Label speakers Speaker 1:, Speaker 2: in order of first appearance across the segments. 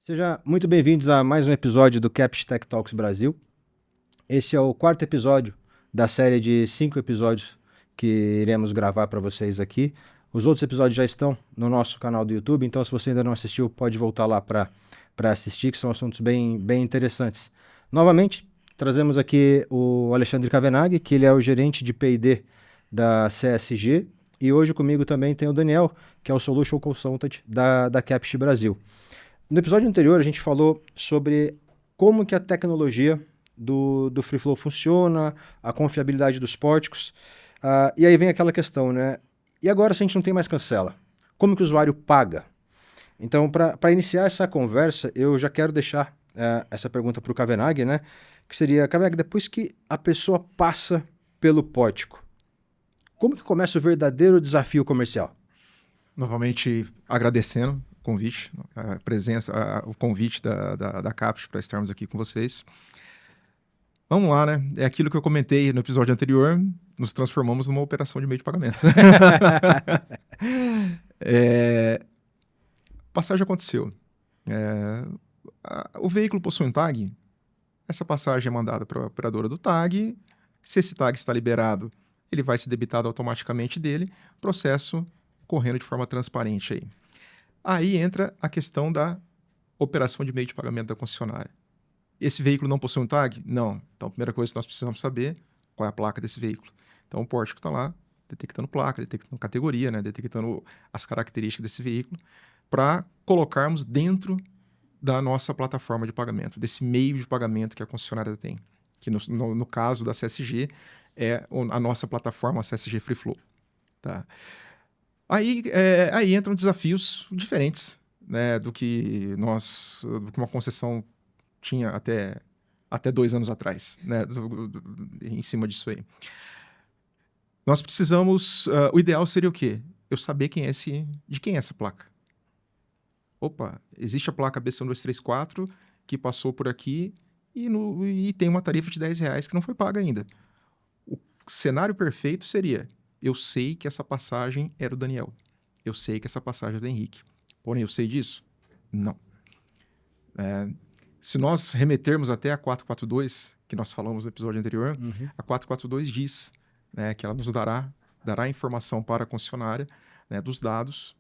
Speaker 1: Sejam muito bem-vindos a mais um episódio do Caps Tech Talks Brasil. Esse é o quarto episódio da série de 5 episódios que iremos gravar para vocês aqui. Os outros episódios já estão no nosso canal do YouTube, então se você ainda não assistiu, pode voltar lá para assistir, que são assuntos bem interessantes. Novamente, trazemos aqui o Alexandre Cavenaghi, que ele é o gerente de P&D da CSG, e hoje comigo também tem o Daniel, que é o Solution Consultant da Caps Brasil. No episódio anterior, a gente falou sobre como que a tecnologia do Free Flow funciona, a confiabilidade dos pórticos. E aí vem aquela questão, né? E agora se a gente não tem mais cancela? Como que o usuário paga? Então, para iniciar essa conversa, eu já quero deixar essa pergunta para o Cavenaghi, né? Que seria, Cavenaghi, depois que a pessoa passa pelo pórtico, como que começa o verdadeiro desafio comercial?
Speaker 2: Novamente agradecendo o convite, a presença, o convite da Caps para estarmos aqui com vocês. Vamos lá, né? É aquilo que eu comentei no episódio anterior, nos transformamos numa operação de meio de pagamento. Passagem aconteceu. O veículo possui um tag, essa passagem é mandada para a operadora do tag, se esse tag está liberado, ele vai ser debitado automaticamente dele, processo correndo de forma transparente aí. Aí entra a questão da operação de meio de pagamento da concessionária. Esse veículo não possui um tag? Não. Então, a primeira coisa que nós precisamos saber qual é a placa desse veículo. Então, o pórtico está lá, detectando placa, detectando categoria, né, detectando as características desse veículo, para colocarmos dentro da nossa plataforma de pagamento, desse meio de pagamento que a concessionária tem, que no caso da CSG é a nossa plataforma, a CSG Free Flow. Tá? Aí entram desafios diferentes, né, do que uma concessão tinha até 2 anos atrás, né, em cima disso aí. Nós precisamos... o ideal seria o quê? Eu saber de quem é essa placa. Opa, existe a placa BC1234 que passou por aqui e tem uma tarifa de R$10 que não foi paga ainda. O cenário perfeito seria: eu sei que essa passagem era do Daniel. Eu sei que essa passagem é do Henrique. Porém, eu sei disso? Não. Se nós remetermos até a 442, que nós falamos no episódio anterior, a 442 diz, né, que ela nos dará informação para a concessionária, né, dos dados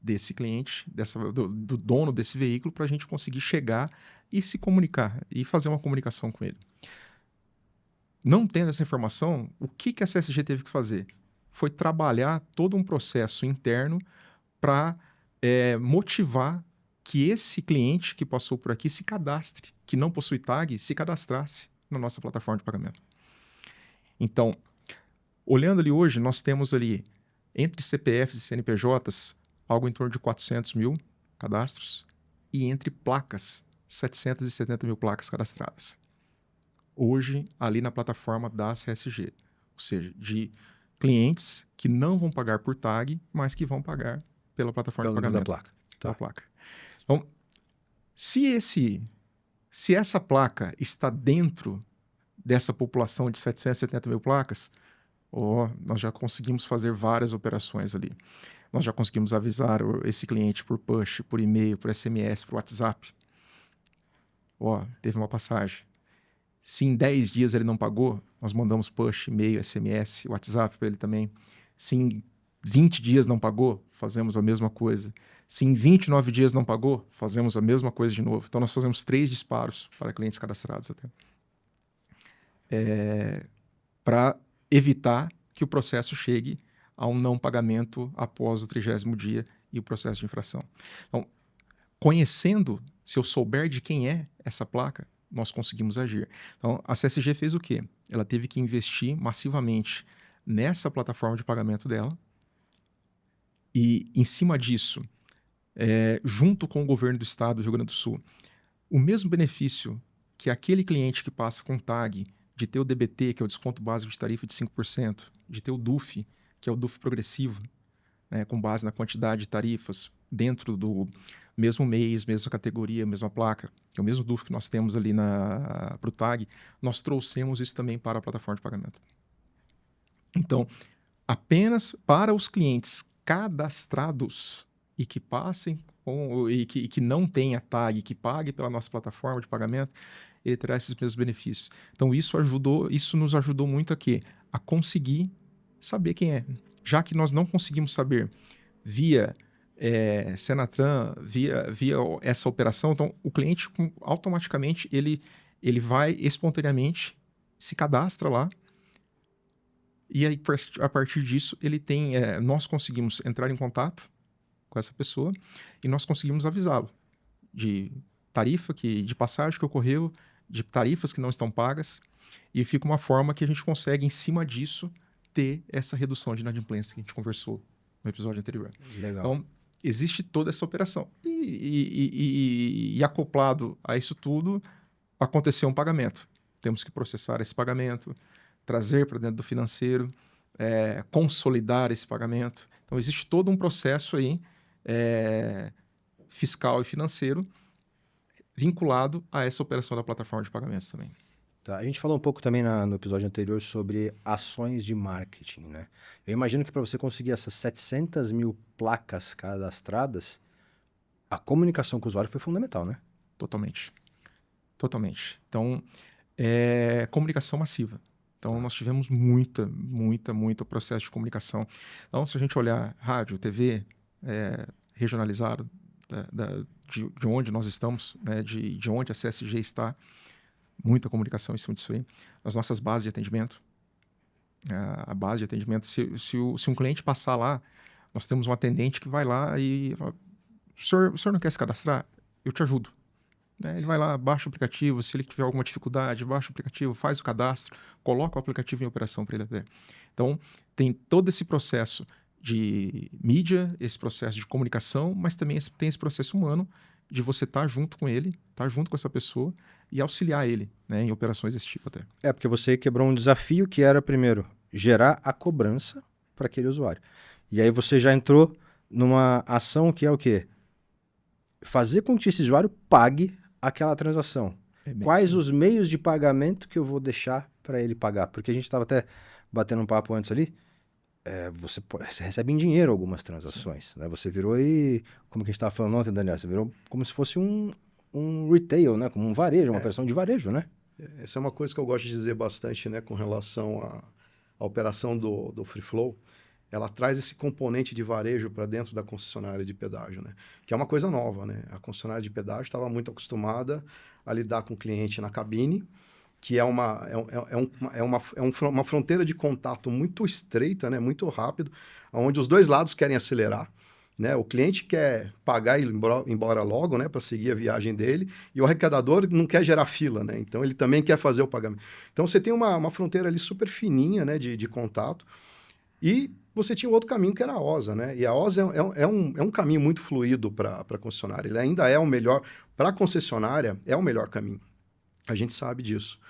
Speaker 2: desse cliente, do dono desse veículo, para a gente conseguir chegar e se comunicar e fazer uma comunicação com ele. Não tendo essa informação, o que a CSG teve que fazer? Foi trabalhar todo um processo interno para motivar que esse cliente que passou por aqui se cadastre, que não possui tag, se cadastrasse na nossa plataforma de pagamento. Então, olhando ali hoje, nós temos ali, entre CPFs e CNPJs, algo em torno de 400 mil cadastros, e entre placas, 770 mil placas cadastradas. Hoje, ali na plataforma da CSG, ou seja, de clientes que não vão pagar por tag, mas que vão pagar pela plataforma de pagamento.
Speaker 1: Da placa.
Speaker 2: Pela placa. Então, se essa placa está dentro dessa população de 770 mil placas, nós já conseguimos fazer várias operações ali. Nós já conseguimos avisar esse cliente por push, por e-mail, por SMS, por WhatsApp. Teve uma passagem. Se em 10 dias ele não pagou, nós mandamos push, e-mail, SMS, WhatsApp para ele também. Se em 20 dias não pagou, fazemos a mesma coisa. Se em 29 dias não pagou, fazemos a mesma coisa de novo. Então, nós fazemos 3 disparos para clientes cadastrados até. Para evitar que o processo chegue a um não pagamento após o 30º dia e o processo de infração. Então, conhecendo, se eu souber de quem é essa placa, nós conseguimos agir. Então, a CSG fez o quê? Ela teve que investir massivamente nessa plataforma de pagamento dela e, em cima disso, junto com o governo do estado do Rio Grande do Sul, o mesmo benefício que aquele cliente que passa com tag de ter o DBT, que é o desconto básico de tarifa de 5%, de ter o DUF, que é o DUF progressivo, né, com base na quantidade de tarifas dentro do mesmo mês, mesma categoria, mesma placa, que é o mesmo DUF que nós temos ali para o tag, nós trouxemos isso também para a plataforma de pagamento. Então, apenas para os clientes cadastrados e que passem e que não tenha tag, que pague pela nossa plataforma de pagamento, ele terá esses mesmos benefícios. Então, isso nos ajudou muito aqui a conseguir saber quem é. Já que nós não conseguimos saber via Senatran, via essa operação, então o cliente automaticamente ele vai espontaneamente, se cadastra lá, e aí, a partir disso, nós conseguimos entrar em contato com essa pessoa e nós conseguimos avisá-lo de de passagem que ocorreu, de tarifas que não estão pagas, e fica uma forma que a gente consegue, em cima disso, ter essa redução de inadimplência que a gente conversou no episódio anterior.
Speaker 1: Legal.
Speaker 2: Então, existe toda essa operação. E acoplado a isso tudo, aconteceu um pagamento. Temos que processar esse pagamento, trazer para dentro do financeiro, consolidar esse pagamento. Então, existe todo um processo aí fiscal e financeiro vinculado a essa operação da plataforma de pagamentos também.
Speaker 1: Tá, a gente falou um pouco também no episódio anterior sobre ações de marketing, né? Eu imagino que para você conseguir essas 700 mil placas cadastradas, a comunicação com o usuário foi fundamental, né?
Speaker 2: Totalmente. Totalmente. Então, comunicação massiva. Então, nós tivemos muito processo de comunicação. Então, se a gente olhar rádio, TV, regionalizado, de onde nós estamos, né, de onde a CSG está, muita comunicação em cima disso aí. As nossas bases de atendimento. A base de atendimento, se um cliente passar lá, nós temos um atendente que vai lá e fala, o senhor não quer se cadastrar? Eu te ajudo. Ele vai lá, baixa o aplicativo, se ele tiver alguma dificuldade, baixa o aplicativo, faz o cadastro, coloca o aplicativo em operação para ele até. Então, tem todo esse processo de mídia, esse processo de comunicação, mas também tem esse processo humano de você estar junto com ele, estar junto com essa pessoa e auxiliar ele, né, em operações desse tipo até.
Speaker 1: Porque você quebrou um desafio que era, primeiro, gerar a cobrança para aquele usuário. E aí você já entrou numa ação que é o quê? Fazer com que esse usuário pague aquela transação. Quais os meios de pagamento que eu vou deixar para ele pagar? Porque a gente estava até batendo um papo antes ali, você recebe em dinheiro algumas transações, né? Você virou aí, como que a gente estava falando ontem, Daniel, você virou como se fosse um retail, né? Como um varejo, uma operação de varejo, né?
Speaker 3: Essa é uma coisa que eu gosto de dizer bastante, né, com relação à operação do Free Flow. Ela traz esse componente de varejo para dentro da concessionária de pedágio, né? Que é uma coisa nova, né? A concessionária de pedágio estava muito acostumada a lidar com o cliente na cabine, que é uma fronteira de contato muito estreita, né? Muito rápido, onde os dois lados querem acelerar. Né? O cliente quer pagar e ir embora logo, né, para seguir a viagem dele, e o arrecadador não quer gerar fila, né? Então ele também quer fazer o pagamento. Então você tem uma fronteira ali super fininha, né, de contato, e você tinha outro caminho que era a OSA, né? E a OSA é um caminho muito fluido para a concessionária. Ele ainda é o melhor, para a concessionária, é o melhor caminho. A gente sabe disso.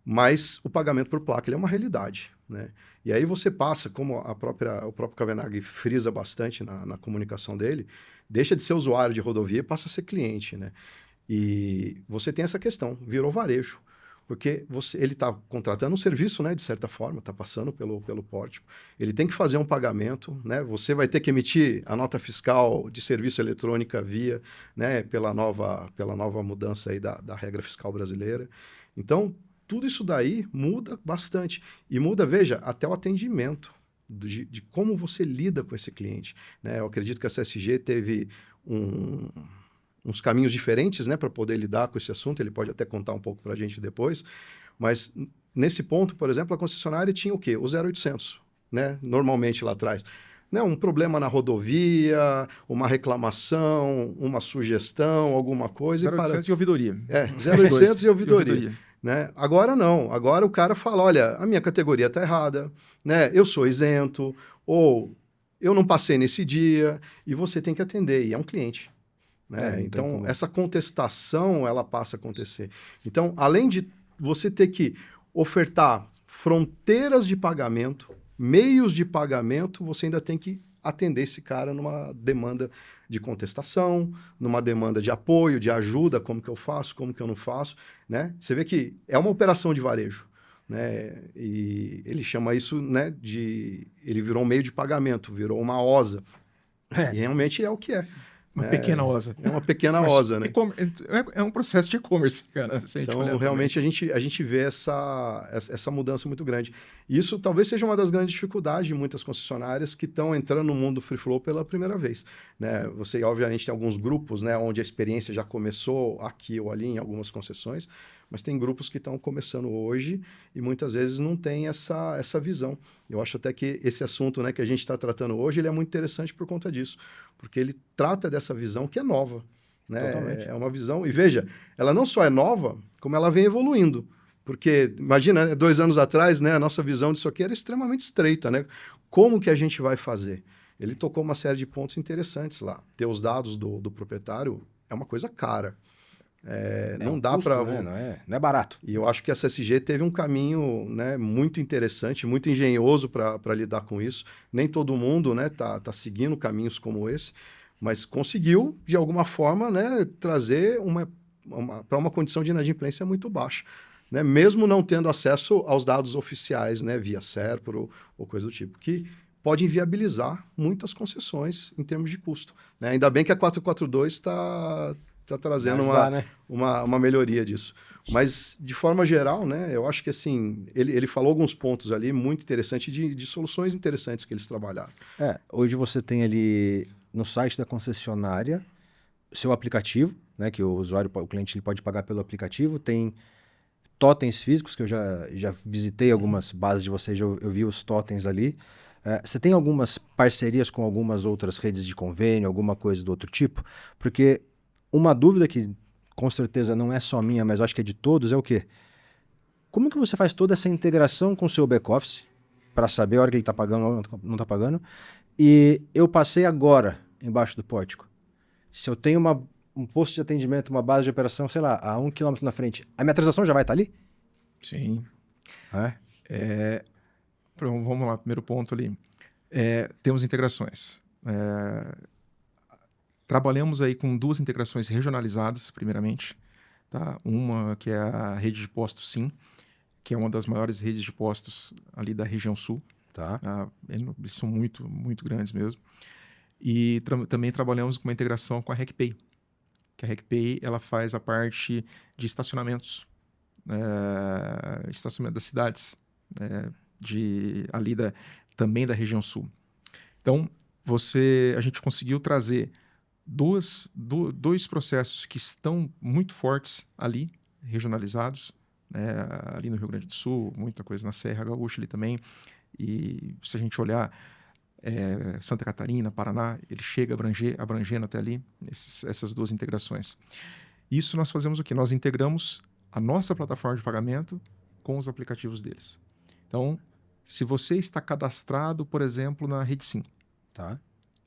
Speaker 3: Mas o pagamento por placa ele é uma realidade, né? E aí você passa, como o próprio Kavanagh frisa bastante na comunicação dele, deixa de ser usuário de rodovia e passa a ser cliente, né? E você tem essa questão, virou varejo, porque ele está contratando um serviço, né, de certa forma, está passando pelo pórtico, ele tem que fazer um pagamento, né? Você vai ter que emitir a nota fiscal de serviço eletrônica via, né, pela nova mudança aí da regra fiscal brasileira. Então, tudo isso daí muda bastante. E muda, veja, até o atendimento de como você lida com esse cliente, né? Eu acredito que a CSG teve uns caminhos diferentes, né, para poder lidar com esse assunto. Ele pode até contar um pouco para a gente depois. Mas, nesse ponto, por exemplo, a concessionária tinha o quê? O 0800, né? Normalmente lá atrás. Né? Um problema na rodovia, uma reclamação, uma sugestão, alguma coisa.
Speaker 2: 0800 e ouvidoria.
Speaker 3: 0800 e ouvidoria. Né? Agora não, agora o cara fala, olha, a minha categoria está errada, né? Eu sou isento, ou eu não passei nesse dia, e você tem que atender, e é um cliente. Né? Então, essa contestação, ela passa a acontecer. Então, além de você ter que ofertar fronteiras de pagamento, meios de pagamento, você ainda tem que atender esse cara numa demanda de contestação, numa demanda de apoio, de ajuda, como que eu faço, como que eu não faço, né? Você vê que é uma operação de varejo, né? E ele chama isso, né, ele virou um meio de pagamento, virou uma OSA. E realmente é o que é.
Speaker 2: Uma pequena OSA.
Speaker 3: É uma pequena
Speaker 2: Mas
Speaker 3: OSA, né?
Speaker 2: É um processo de e-commerce, cara. Se a gente
Speaker 3: Então,
Speaker 2: olhar
Speaker 3: realmente, a gente vê essa mudança muito grande. E isso talvez seja uma das grandes dificuldades de muitas concessionárias que estão entrando no mundo do Free Flow pela primeira vez. Né? Você, obviamente, tem alguns grupos, né, onde a experiência já começou aqui ou ali em algumas concessões, mas tem grupos que estão começando hoje e muitas vezes não tem essa visão. Eu acho até que esse assunto, né, que a gente está tratando hoje, ele é muito interessante por conta disso, porque ele trata dessa visão que é nova. Né?
Speaker 1: Totalmente.
Speaker 3: É uma visão, e veja, ela não só é nova, como ela vem evoluindo. Porque, imagina, 2 anos atrás, né, a nossa visão disso aqui era extremamente estreita. Né? Como que a gente vai fazer? Ele tocou uma série de pontos interessantes lá. Ter os dados do proprietário é uma coisa cara. Não dá
Speaker 1: custo,
Speaker 3: para...
Speaker 1: né? Não é barato.
Speaker 3: E eu acho que a CSG teve um caminho, né, muito interessante, muito engenhoso para lidar com isso. Nem todo mundo, né, tá seguindo caminhos como esse, mas conseguiu, de alguma forma, né, trazer para uma condição de inadimplência muito baixa. Né, mesmo não tendo acesso aos dados oficiais, né, via SERPRO ou coisa do tipo, que pode inviabilizar muitas concessões em termos de custo. Né? Ainda bem que a 442 está trazendo uma melhoria disso. Mas, de forma geral, né, eu acho que assim, ele falou alguns pontos ali muito interessantes de soluções interessantes que eles trabalharam.
Speaker 1: Hoje você tem ali no site da concessionária seu aplicativo, né, que o cliente ele pode pagar pelo aplicativo, tem totens físicos, que eu já visitei algumas bases de vocês, eu vi os totens ali. Você tem algumas parcerias com algumas outras redes de convênio, alguma coisa do outro tipo? Porque uma dúvida que com certeza não é só minha, mas eu acho que é de todos, é o quê? Como que você faz toda essa integração com o seu back-office para saber a hora que ele está pagando ou não está pagando? E eu passei agora embaixo do pórtico. Se eu tenho um posto de atendimento, uma base de operação, sei lá, a 1 km na frente, a minha transação já vai estar ali?
Speaker 2: Sim. Vamos lá, primeiro ponto ali. Temos integrações. Trabalhamos aí com 2 integrações regionalizadas, primeiramente. Tá? Uma que é a rede de postos Sim, que é uma das maiores redes de postos ali da região sul.
Speaker 1: Tá.
Speaker 2: Eles são muito, muito grandes mesmo. E também trabalhamos com uma integração com a RecPay, que a RecPay ela faz a parte de estacionamentos, estacionamento das cidades, também da região sul. Então, a gente conseguiu trazer dois processos que estão muito fortes ali, regionalizados, ali no Rio Grande do Sul, muita coisa na Serra Gaúcha ali também. E se a gente olhar Santa Catarina, Paraná, ele chega abrangendo até ali essas 2 integrações. Isso nós fazemos o quê? Nós integramos a nossa plataforma de pagamento com os aplicativos deles. Então, se você está cadastrado, por exemplo, na Rede Sim,
Speaker 1: tá?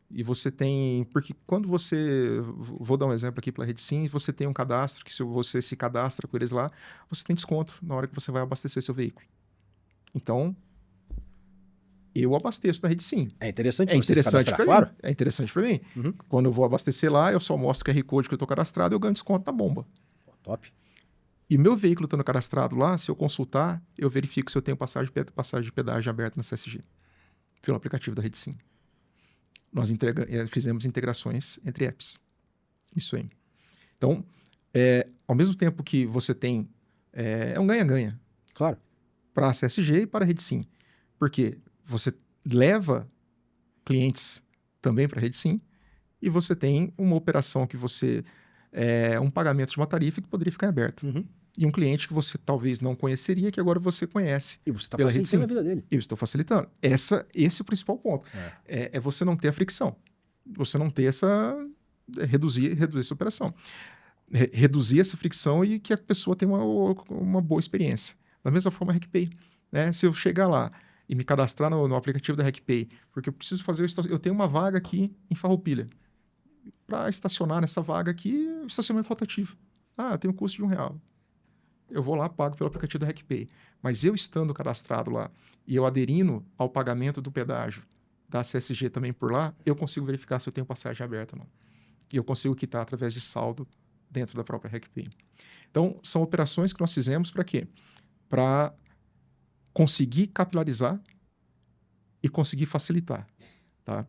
Speaker 2: E você tem... Porque quando você... Vou dar um exemplo aqui pela Rede Sim. Você tem um cadastro, que se você se cadastra com eles lá, você tem desconto na hora que você vai abastecer seu veículo. Então, eu abasteço na Rede Sim.
Speaker 1: É interessante
Speaker 2: você se cadastrar,
Speaker 1: claro.
Speaker 2: É interessante para mim.
Speaker 1: Uhum.
Speaker 2: Quando eu vou abastecer lá, eu só mostro o QR Code que eu estou cadastrado e eu ganho desconto na bomba.
Speaker 1: Top.
Speaker 2: E meu veículo estando cadastrado lá, se eu consultar, eu verifico se eu tenho passagem de pedágio aberta na CSG, pelo aplicativo da Rede Sim. Nós fizemos integrações entre apps. Isso aí. Então, ao mesmo tempo que você tem... É um ganha-ganha.
Speaker 1: Claro.
Speaker 2: Para a CSG e para a Rede Sim. Porque você leva clientes também para a Rede Sim e você tem uma operação que você... um pagamento de uma tarifa que poderia ficar aberto.
Speaker 1: Uhum.
Speaker 2: E um cliente que você talvez não conheceria, que agora você conhece.
Speaker 1: E você está
Speaker 2: pela Rede Sim.
Speaker 1: facilitando a vida dele.
Speaker 2: Eu estou facilitando. Esse é o principal ponto. É você não ter a fricção. Você não ter essa... Reduzir essa operação. Reduzir essa fricção e que a pessoa tenha uma boa experiência. Da mesma forma, a RecPay. Né? Se eu chegar lá e me cadastrar no aplicativo da RecPay, porque eu preciso fazer... Eu tenho uma vaga aqui em Farroupilha. Para estacionar nessa vaga aqui, estacionamento rotativo. Tem um custo de R$1. Eu vou lá, pago pelo aplicativo da RecPay. Mas eu estando cadastrado lá e eu aderindo ao pagamento do pedágio da CSG também por lá, eu consigo verificar se eu tenho passagem aberta ou não. E eu consigo quitar através de saldo dentro da própria RecPay. Então, são operações que nós fizemos para quê? Para conseguir capilarizar e conseguir facilitar. Tá?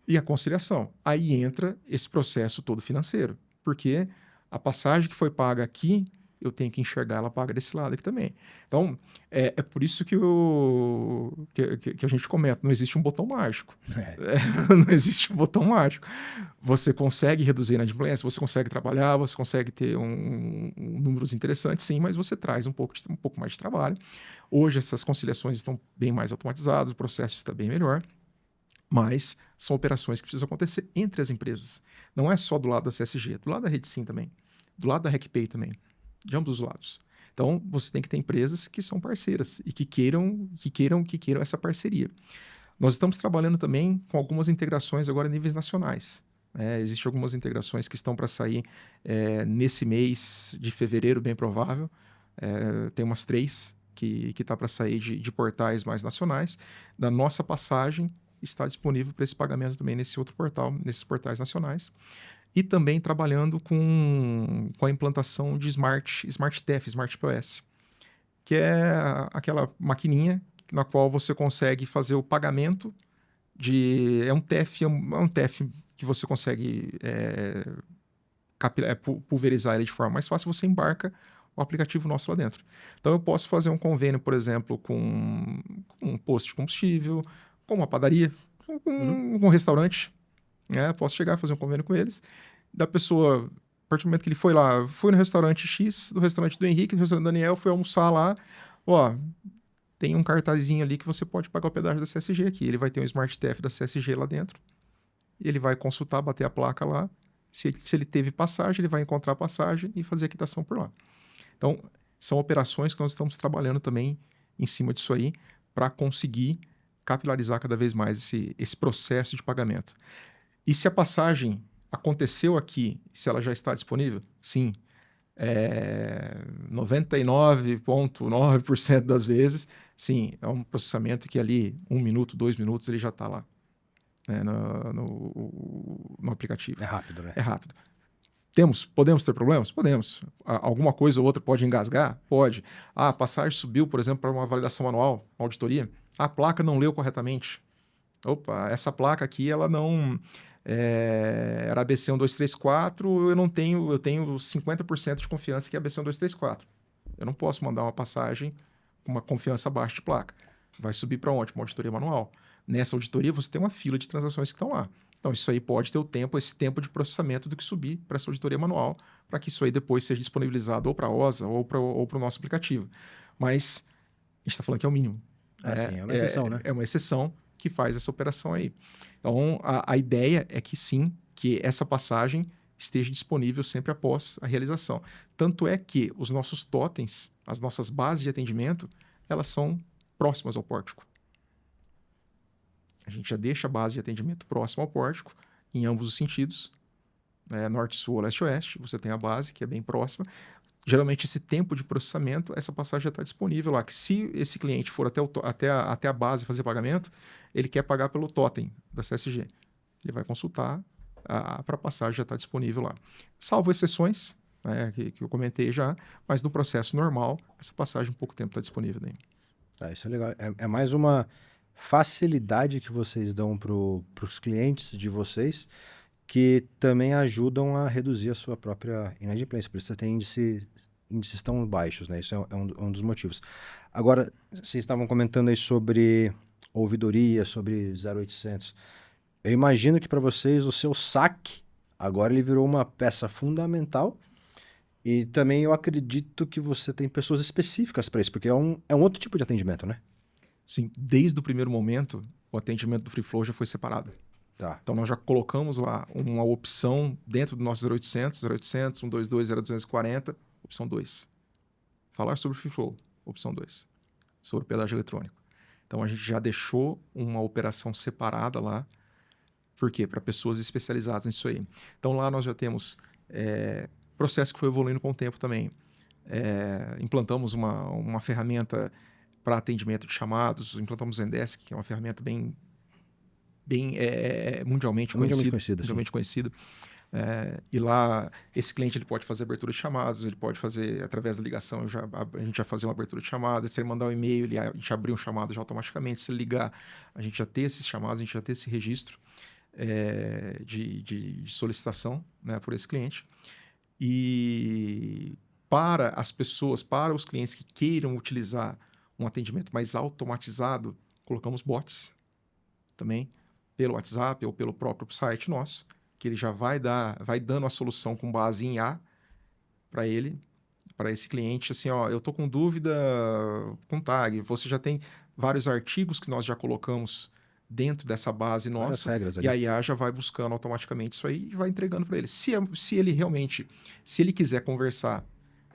Speaker 2: E a conciliação. Aí entra esse processo todo financeiro. Porque a passagem que foi paga aqui, eu tenho que enxergar ela paga desse lado aqui também. Então, é por isso que a gente comenta, não existe um botão mágico. Não existe um botão mágico. Você consegue reduzir a inadimplência, você consegue trabalhar, você consegue ter números interessantes, sim, mas você traz um pouco mais de trabalho. Hoje, essas conciliações estão bem mais automatizadas, o processo está bem melhor. Mas são operações que precisam acontecer entre as empresas. Não é só do lado da CSG, do lado da RedSim também, do lado da RecPay também, de ambos os lados. Então, você tem que ter empresas que são parceiras e que queiram essa parceria. Nós estamos trabalhando também com algumas integrações agora a níveis nacionais. Existem algumas integrações que estão para sair nesse mês de fevereiro, bem provável. Tem umas 3 que está para sair de portais mais nacionais. Da nossa passagem está disponível para esse pagamento também nesse outro portal, nesses portais nacionais. E também trabalhando com a implantação de Smart TEF, Smart POS, que é aquela maquininha na qual você consegue fazer o pagamento é um TEF que você consegue pulverizar ele de forma mais fácil, você embarca o aplicativo nosso lá dentro. Então, eu posso fazer um convênio, por exemplo, com um posto de combustível, com uma padaria, com um restaurante, posso chegar a fazer um convênio com eles, da pessoa, a partir do momento que ele foi lá, foi no restaurante X, do restaurante do Henrique, do restaurante do Daniel, foi almoçar lá, tem um cartazinho ali que você pode pagar o pedágio da CSG aqui, ele vai ter um Smart TEF da CSG lá dentro, ele vai consultar, bater a placa lá, se ele teve passagem, ele vai encontrar a passagem e fazer a quitação por lá. Então, são operações que nós estamos trabalhando também em cima disso aí, para conseguir capilarizar cada vez mais esse processo de pagamento. E se a passagem aconteceu aqui, se ela já está disponível? Sim. 99,9% das vezes, sim, é um processamento que ali 1 minuto, 2 minutos, ele já está lá no aplicativo.
Speaker 1: É rápido, né?
Speaker 2: É rápido. Podemos ter problemas? Podemos. Alguma coisa ou outra pode engasgar? Pode. A passagem subiu, por exemplo, para uma validação anual, uma auditoria. A placa não leu corretamente. Opa, essa placa aqui, ela não... era ABC 1234, eu tenho 50% de confiança que é ABC 1234. Eu não posso mandar uma passagem com uma confiança baixa de placa. Vai subir para onde? Uma auditoria manual. Nessa auditoria, você tem uma fila de transações que estão lá. Então, isso aí pode ter esse tempo de processamento do que subir para essa auditoria manual, para que isso aí depois seja disponibilizado ou para a OSA ou para o nosso aplicativo. Mas a gente está falando que é o mínimo.
Speaker 1: Sim, é uma exceção, né?
Speaker 2: É uma exceção que faz essa operação aí. Então, a ideia é que sim, que essa passagem esteja disponível sempre após a realização. Tanto é que os nossos totens, as nossas bases de atendimento, elas são próximas ao pórtico. A gente já deixa a base de atendimento próxima ao pórtico, em ambos os sentidos, norte-sul ou leste-oeste, você tem a base, que é bem próxima. Geralmente, esse tempo de processamento, essa passagem já está disponível lá, que se esse cliente for até a base fazer pagamento, ele quer pagar pelo totem da CSG. Ele vai consultar, para a passagem já está disponível lá. Salvo exceções, que eu comentei já, mas no processo normal, essa passagem em pouco tempo está disponível daí.
Speaker 1: Isso é legal. É mais uma facilidade que vocês dão para os clientes de vocês, que também ajudam a reduzir a sua própria inadimplência. Por isso você tem índices tão baixos, né? Isso é um dos motivos. Agora, vocês estavam comentando aí sobre ouvidoria, sobre 0800. Eu imagino que para vocês o seu saque, agora ele virou uma peça fundamental, e também eu acredito que você tem pessoas específicas para isso, porque é um outro tipo de atendimento, né?
Speaker 2: Sim, desde o primeiro momento, o atendimento do Free Flow já foi separado.
Speaker 1: Tá.
Speaker 2: Então, nós já colocamos lá uma opção dentro do nosso 0800, 0800, 122, 0240, opção 2. Falar sobre Free Flow, opção 2. Sobre pedágio eletrônico. Então, a gente já deixou uma operação separada lá. Por quê? Para pessoas especializadas nisso aí. Então, lá nós já temos processo que foi evoluindo com o tempo também. Implantamos uma ferramenta para atendimento de chamados, implantamos o Zendesk, que é uma ferramenta bem mundialmente conhecida. E lá, esse cliente ele pode fazer abertura de chamados, ele pode fazer, através da ligação, a gente já fazer uma abertura de chamada. Se ele mandar um e-mail, a gente abrir um chamado já automaticamente. Se ele ligar, a gente já tem esses chamados, a gente já tem esse registro. de solicitação, né, por esse cliente. E para as pessoas, para os clientes que queiram utilizar um atendimento mais automatizado, colocamos bots também, pelo WhatsApp ou pelo próprio site nosso, que ele já vai dando a solução com base em IA para ele, para esse cliente, assim, ó, eu tô com dúvida com tag, você já tem vários artigos que nós já colocamos dentro dessa base
Speaker 1: Várias
Speaker 2: nossa,
Speaker 1: regras ali.
Speaker 2: e a IA já vai buscando automaticamente isso aí e vai entregando para ele. Se ele realmente, se ele quiser conversar,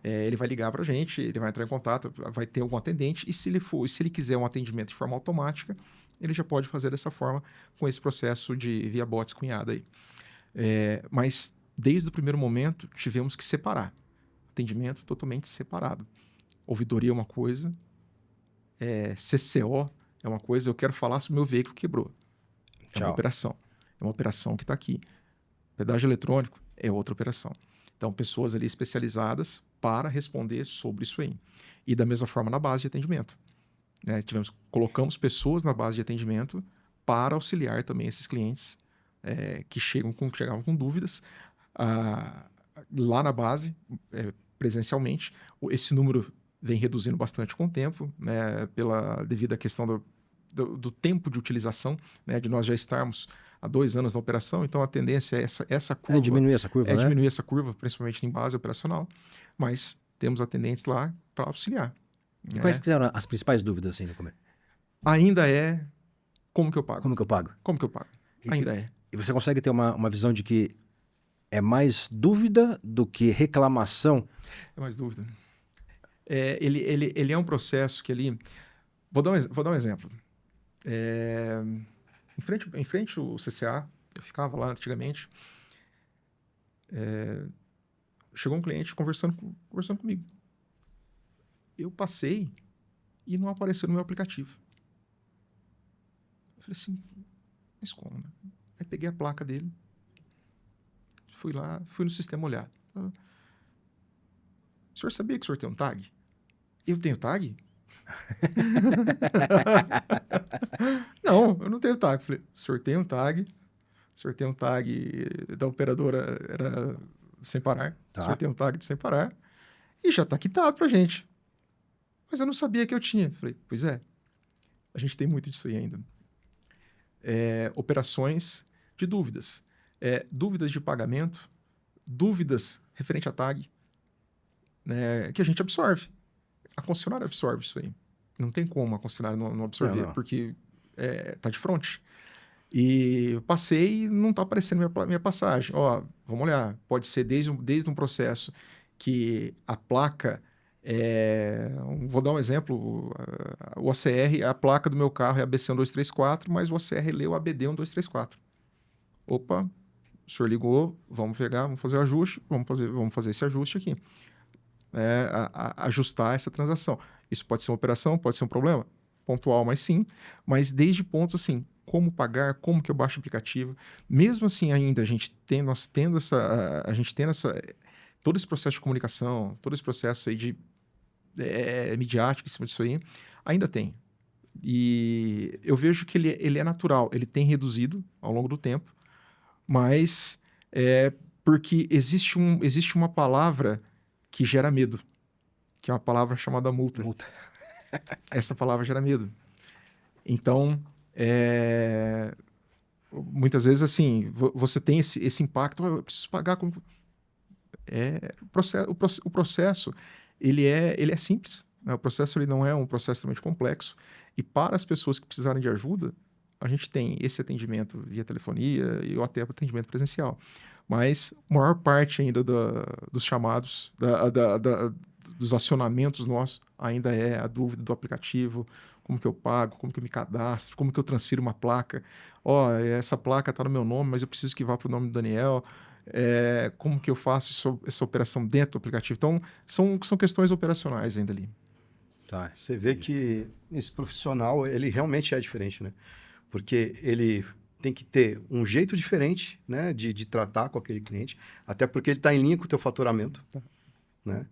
Speaker 2: ele vai ligar para a gente, ele vai entrar em contato, vai ter algum atendente, e se ele quiser um atendimento de forma automática, ele já pode fazer dessa forma com esse processo de via bots cunhada aí. Mas desde o primeiro momento tivemos que separar. Atendimento totalmente separado. Ouvidoria é uma coisa, CCO é uma coisa, eu quero falar se o meu veículo quebrou. É uma operação. É uma operação que está aqui. Pedágio eletrônico é outra operação. Então, pessoas ali especializadas para responder sobre isso aí. E da mesma forma na base de atendimento. Né? Colocamos pessoas na base de atendimento para auxiliar também esses clientes que chegavam com dúvidas. Lá na base, presencialmente, esse número vem reduzindo bastante com o tempo, né, devido à questão do tempo de utilização, né, de nós já estarmos há 2 anos na operação, então a tendência é essa curva.
Speaker 1: Diminuir essa curva, né?
Speaker 2: Diminuir essa curva, principalmente em base operacional, mas temos atendentes lá para auxiliar.
Speaker 1: E quais que eram as principais dúvidas assim no começo?
Speaker 2: Ainda é como que eu pago?
Speaker 1: Como que eu pago?
Speaker 2: Como que eu pago? Ainda é.
Speaker 1: E você consegue ter uma visão de que é mais dúvida do que reclamação?
Speaker 2: É mais dúvida. Ele é um processo que ele... Vou dar um exemplo. Em frente ao CCA, eu ficava lá antigamente, chegou um cliente conversando comigo. Eu passei e não apareceu no meu aplicativo. Eu falei assim, mas como, né? Aí peguei a placa dele, fui no sistema olhar. O senhor sabia que o senhor tem um tag? Eu tenho tag? Não, eu não tenho tag. Falei, o senhor tem um tag? O senhor tem um tag da operadora, era Sem Parar.
Speaker 1: Tá.
Speaker 2: O senhor tem um tag do Sem Parar. E já está quitado pra gente. Mas eu não sabia que eu tinha. Falei, pois é. A gente tem muito disso aí ainda. Operações de dúvidas. Dúvidas de pagamento, dúvidas referente a tag, né, que a gente absorve. A concessionária absorve isso aí. Não tem como a concessionária não absorver,
Speaker 1: Não.
Speaker 2: porque tá de frente. E eu passei e não está aparecendo minha passagem. Ó, vamos olhar. Pode ser desde um processo que a placa... vou dar um exemplo. O OCR, a placa do meu carro é ABC 1234, mas o OCR leu ABD 1234. Opa, o senhor ligou, vamos pegar, vamos fazer o ajuste, vamos fazer esse ajuste aqui. Ajustar essa transação. Isso pode ser uma operação, pode ser um problema pontual, mas sim. Mas desde pontos assim, como pagar, como que eu baixo o aplicativo. Mesmo assim ainda, a gente tendo todo esse processo de comunicação, todo esse processo aí de midiático em cima disso aí, ainda tem. E eu vejo que ele é natural, ele tem reduzido ao longo do tempo, mas porque existe uma palavra que gera medo, que é uma palavra chamada multa. Essa palavra gera medo. Então, muitas vezes, assim, você tem esse impacto, eu preciso pagar. O processo, ele é simples. Né? O processo ele não é um processo extremamente complexo. E para as pessoas que precisarem de ajuda, a gente tem esse atendimento via telefonia ou até atendimento presencial. Mas a maior parte ainda dos chamados, dos acionamentos nossos, ainda é a dúvida do aplicativo, como que eu pago, como que eu me cadastro, como que eu transfiro uma placa. Essa placa está no meu nome, mas eu preciso que vá para o nome do Daniel. Como que eu faço essa operação dentro do aplicativo? Então, são questões operacionais ainda ali.
Speaker 3: Tá. Você vê que esse profissional, ele realmente é diferente, né? Porque ele tem que ter um jeito diferente, né, de tratar com aquele cliente, até porque ele está em linha com o teu faturamento, né?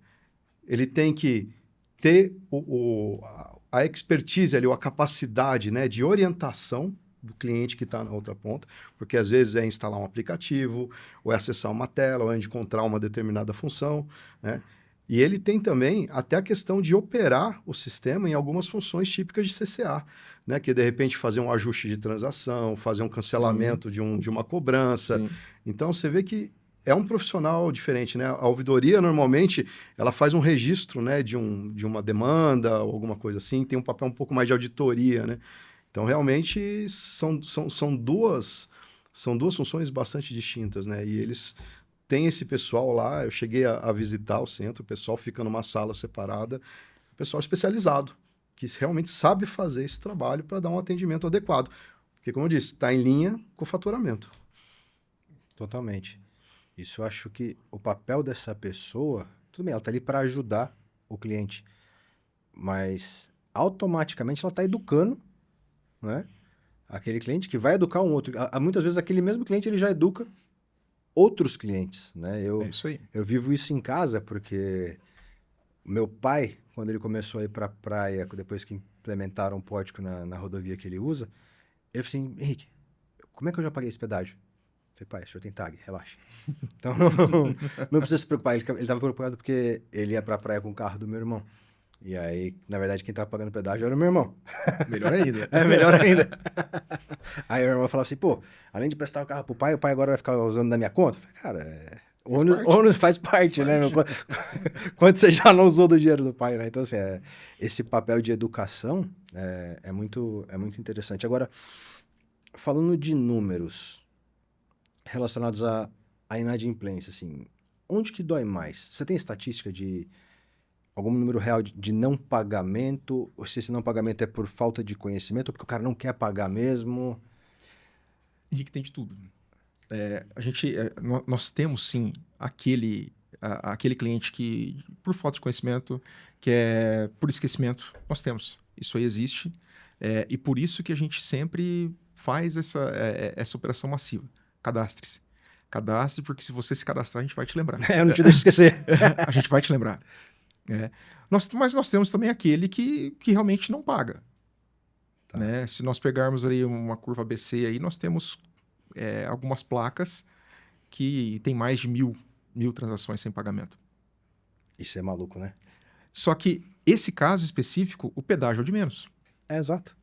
Speaker 3: Ele tem que ter a expertise ali, ou a capacidade, né, de orientação do cliente que está na outra ponta, porque às vezes é instalar um aplicativo, ou é acessar uma tela, ou é encontrar uma determinada função, né? E ele tem também até a questão de operar o sistema em algumas funções típicas de CCA, né? Que de repente fazer um ajuste de transação, fazer um cancelamento de uma cobrança.
Speaker 2: Sim.
Speaker 3: Então você vê que é um profissional diferente, né? A ouvidoria normalmente ela faz um registro, né, de uma demanda ou alguma coisa assim, tem um papel um pouco mais de auditoria, né? Então realmente são duas funções bastante distintas, né? E eles tem esse pessoal lá, eu cheguei a visitar o centro, o pessoal fica numa sala separada, pessoal especializado, que realmente sabe fazer esse trabalho para dar um atendimento adequado. Porque, como eu disse, está em linha com o faturamento.
Speaker 1: Totalmente. Isso eu acho que o papel dessa pessoa, tudo bem, ela está ali para ajudar o cliente, mas automaticamente ela está educando, né? Aquele cliente que vai educar um outro. Muitas vezes aquele mesmo cliente ele já educa outros clientes, né?
Speaker 2: É isso aí.
Speaker 1: Eu vivo isso em casa porque meu pai, quando ele começou a ir para a praia, depois que implementaram o pórtico na rodovia que ele usa, ele falou assim, Henrique, como é que eu já paguei esse pedágio? Eu falei, pai, o senhor tem tag, relaxa. Então, não precisa se preocupar. Ele estava preocupado porque ele ia para a praia com o carro do meu irmão. E aí, na verdade, quem estava pagando pedágio era o meu irmão.
Speaker 2: Melhor ainda.
Speaker 1: É, melhor ainda. Aí o irmão falava assim, pô, além de prestar o carro pro pai, o pai agora vai ficar usando da minha conta? Eu falei, cara, ônus faz parte, né? Quanto você já não usou do dinheiro do pai, né? Então, assim, esse papel de educação é muito interessante. Agora, falando de números relacionados à inadimplência, assim, onde que dói mais? Você tem estatística de algum número real de não pagamento, ou se esse não pagamento é por falta de conhecimento, ou porque o cara não quer pagar mesmo?
Speaker 2: Henrique, tem de tudo. Nós temos, sim, aquele cliente que, por falta de conhecimento, que é por esquecimento, nós temos. Isso aí existe. E por isso que a gente sempre faz essa operação massiva. Cadastre-se. Cadastre, porque se você se cadastrar, a gente vai te lembrar.
Speaker 1: Eu não te deixo esquecer.
Speaker 2: A gente vai te lembrar. Mas nós temos também aquele que realmente não paga.
Speaker 1: Tá.
Speaker 2: Né? Se nós pegarmos ali uma curva ABC, aí, nós temos algumas placas que tem mais de mil transações sem pagamento.
Speaker 1: Isso é maluco, né?
Speaker 2: Só que esse caso específico, o pedágio é o de menos.
Speaker 1: É exato.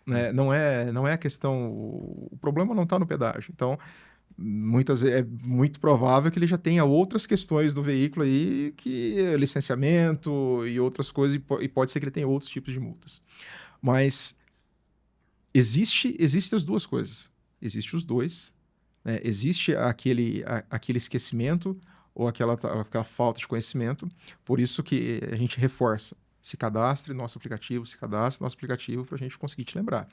Speaker 2: Né? Não é a questão... O problema não está no pedágio. Então, é muito provável que ele já tenha outras questões do veículo aí, que licenciamento e outras coisas, e pode ser que ele tenha outros tipos de multas. Mas existem as duas coisas. Existem os dois. Né? Existe aquele esquecimento ou aquela falta de conhecimento. Por isso que a gente reforça. Se cadastre nosso aplicativo para a gente conseguir te lembrar.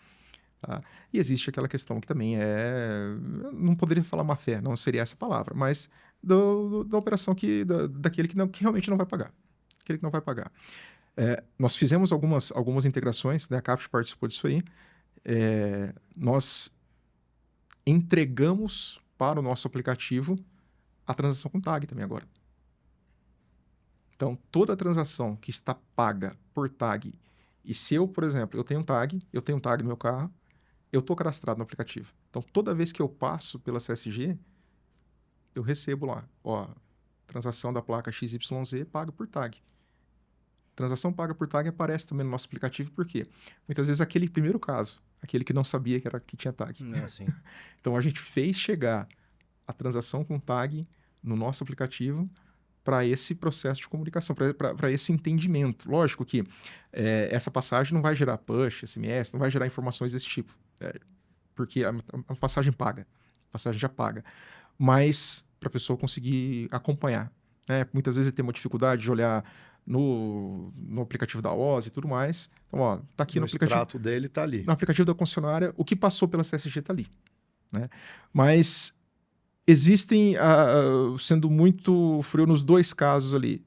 Speaker 2: Tá? E existe aquela questão que também não poderia falar má fé, não seria essa palavra, mas da operação daquele que realmente não vai pagar. Aquele que não vai pagar. Nós fizemos algumas integrações, né? A Caput participou disso aí. Nós entregamos para o nosso aplicativo a transação com tag também agora. Então, toda transação que está paga por tag, e se eu, por exemplo, eu tenho um tag no meu carro, eu estou cadastrado no aplicativo. Então, toda vez que eu passo pela CSG, eu recebo lá, transação da placa XYZ paga por tag. Transação paga por tag aparece também no nosso aplicativo, por quê? Muitas vezes aquele primeiro caso, aquele que não sabia que tinha tag.
Speaker 1: Não é assim.
Speaker 2: Então, a gente fez chegar a transação com tag no nosso aplicativo para esse processo de comunicação, para esse entendimento. Lógico que essa passagem não vai gerar push, SMS, não vai gerar informações desse tipo, porque a passagem paga, a passagem já paga. Mas para a pessoa conseguir acompanhar. Muitas vezes tem uma dificuldade de olhar no aplicativo da OZ e tudo mais. Então, tá aqui no aplicativo.
Speaker 3: O extrato dele tá ali.
Speaker 2: No aplicativo da concessionária, o que passou pela CSG tá ali. Né? Mas existem, sendo muito frio nos dois casos ali,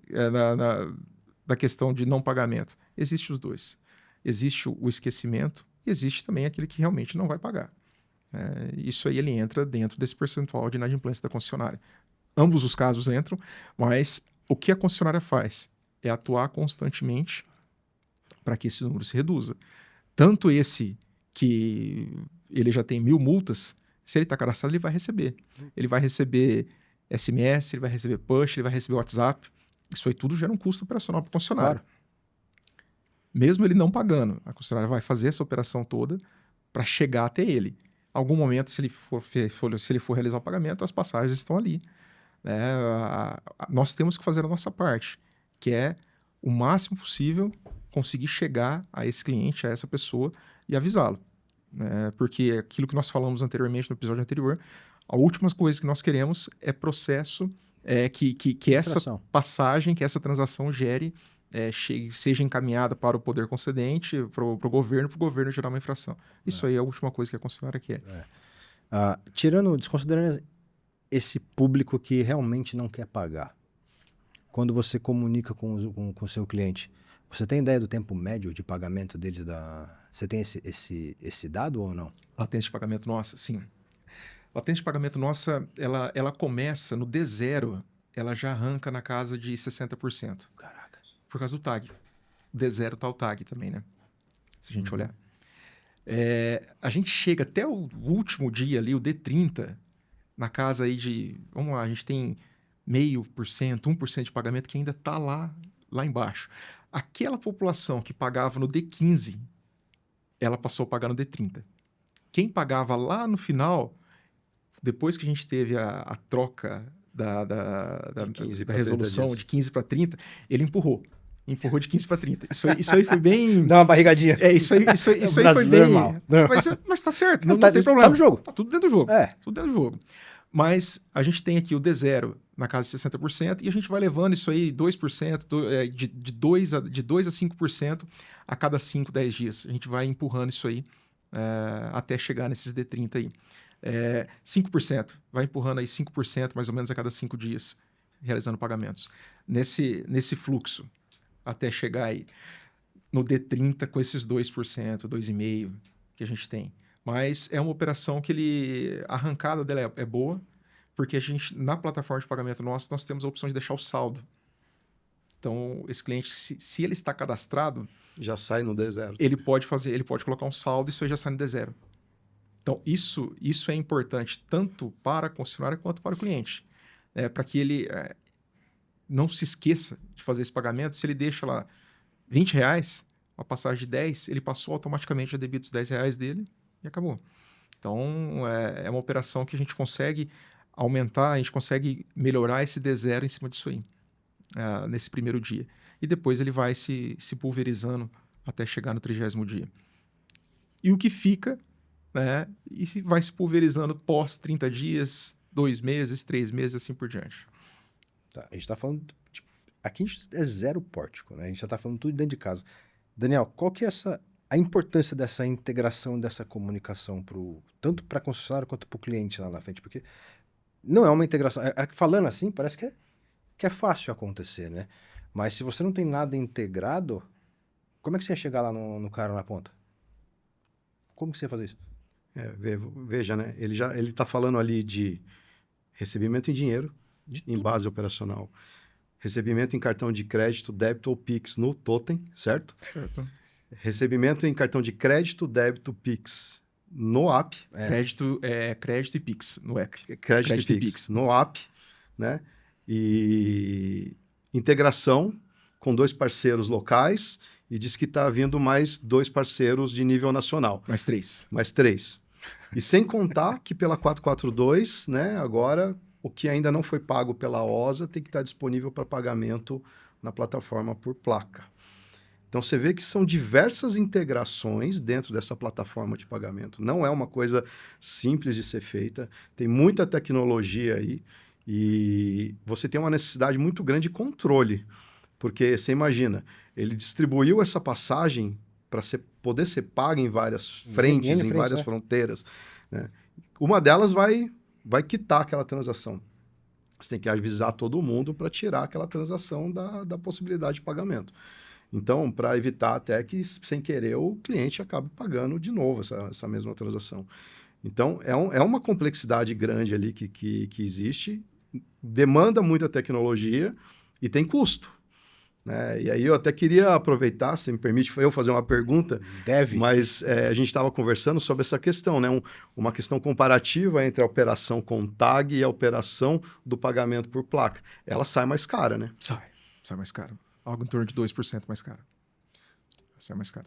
Speaker 2: da questão de não pagamento. Existem os dois. Existe o esquecimento e existe também aquele que realmente não vai pagar. Isso aí ele entra dentro desse percentual de inadimplência da concessionária. Ambos os casos entram, mas o que a concessionária faz é atuar constantemente para que esse número se reduza. Tanto esse que ele já tem 1.000 multas, se ele está cadastrado, ele vai receber. Ele vai receber SMS, ele vai receber push, ele vai receber WhatsApp. Isso aí tudo gera um custo operacional para o concessionário.
Speaker 1: Claro.
Speaker 2: Mesmo ele não pagando, a concessionária vai fazer essa operação toda para chegar até ele. Algum momento, se ele for realizar o pagamento, as passagens estão ali. Né? Nós temos que fazer a nossa parte, que é o máximo possível conseguir chegar a esse cliente, a essa pessoa e avisá-lo. Né? Porque aquilo que nós falamos anteriormente no episódio anterior, a última coisa que nós queremos é processo, que essa passagem, que essa transação gere, seja encaminhada para o poder concedente, para o governo gerar uma infração. Isso aí é a última coisa que a concessionária quer.
Speaker 1: Desconsiderando esse público que realmente não quer pagar, quando você comunica com o seu cliente, você tem ideia do tempo médio de pagamento deles? Você tem esse dado ou não?
Speaker 2: Latência de pagamento nossa, sim. Latência de pagamento nossa, ela começa no D0, ela já arranca na casa de 60%.
Speaker 1: Caraca.
Speaker 2: Por causa do tag. D0 tá o tag também, né? Se a gente olhar. A gente chega até o último dia ali, o D30, na casa aí de... Vamos lá, a gente tem 0,5%, 1% de pagamento que ainda tá lá embaixo. Aquela população que pagava no D15, ela passou a pagar no D30. Quem pagava lá no final, depois que a gente teve a troca da resolução de 15 para 30, ele empurrou de 15 para 30. Isso aí foi bem...
Speaker 1: Dá uma barrigadinha.
Speaker 2: Isso aí foi bem... Mas tá certo, não tem problema.
Speaker 1: Tá no jogo.
Speaker 2: Tá tudo dentro do jogo. Tudo dentro do jogo. Mas a gente tem aqui o D0 na casa de 60% e a gente vai levando isso aí 2%, de 2 a 5% a cada 5, 10 dias. A gente vai empurrando isso aí até chegar nesses D30 aí. 5%, vai empurrando aí 5% mais ou menos a cada 5 dias, realizando pagamentos. Nesse fluxo, até chegar aí no D30 com esses 2%, 2,5% que a gente tem. Mas é uma operação que a arrancada dela é boa, porque a gente, na plataforma de pagamento nossa, nós temos a opção de deixar o saldo. Então, esse cliente, se ele está cadastrado...
Speaker 3: Já sai no D0.
Speaker 2: Ele pode colocar um saldo e isso aí já sai no D0. Então, isso é importante tanto para a concessionária quanto para o cliente. Para que ele não se esqueça de fazer esse pagamento. Se ele deixa lá R$20, uma passagem de 10, ele passou automaticamente a debita os R$10 dele e acabou. Então, é uma operação que a gente consegue aumentar, a gente consegue melhorar esse D0 em cima disso aí, nesse primeiro dia. E depois ele vai se pulverizando até chegar no 30º dia. E o que fica, e vai se pulverizando pós 30 dias, 2 meses, 3 meses, assim por diante.
Speaker 1: Tá, a gente está falando... aqui a gente é zero pórtico, né? A gente já está falando tudo dentro de casa. Daniel, qual que é a importância dessa integração, dessa comunicação tanto para a concessionária quanto para o cliente lá na frente? Porque não é uma integração... falando assim, parece que é fácil acontecer, né? Mas se você não tem nada integrado, como é que você ia chegar lá no cara na ponta? Como que você ia fazer isso?
Speaker 3: Veja, né? Ele está falando ali de recebimento em dinheiro, em base operacional. Recebimento em cartão de crédito, débito ou Pix no Totem, certo?
Speaker 2: Certo.
Speaker 3: Recebimento em cartão de crédito, débito, Pix no app.
Speaker 2: Crédito e Pix no app.
Speaker 3: Crédito e Pix no app, né? E integração com 2 parceiros locais e diz que está vindo mais 2 parceiros de nível nacional.
Speaker 2: Mais 3.
Speaker 3: Mais 3. E sem contar que pela 442, né, agora o que ainda não foi pago pela OSA tem que estar disponível para pagamento na plataforma por placa. Então você vê que são diversas integrações dentro dessa plataforma de pagamento. Não é uma coisa simples de ser feita, tem muita tecnologia aí e você tem uma necessidade muito grande de controle. Porque você imagina, ele distribuiu essa passagem para poder ser paga em várias frentes, em várias fronteiras. Né? Uma delas vai quitar aquela transação. Você tem que avisar todo mundo para tirar aquela transação da possibilidade de pagamento. Então, para evitar até que, sem querer, o cliente acabe pagando de novo essa mesma transação. Então, é uma complexidade grande ali que existe, demanda muita tecnologia e tem custo. né? E aí eu até queria aproveitar, se me permite, eu fazer uma pergunta.
Speaker 1: Deve.
Speaker 3: Mas a gente estava conversando sobre essa questão, né? Uma questão comparativa entre a operação com tag e a operação do pagamento por placa. Ela sai mais cara, né?
Speaker 2: Sai mais caro. Algo em torno de 2% mais caro. Sai mais caro.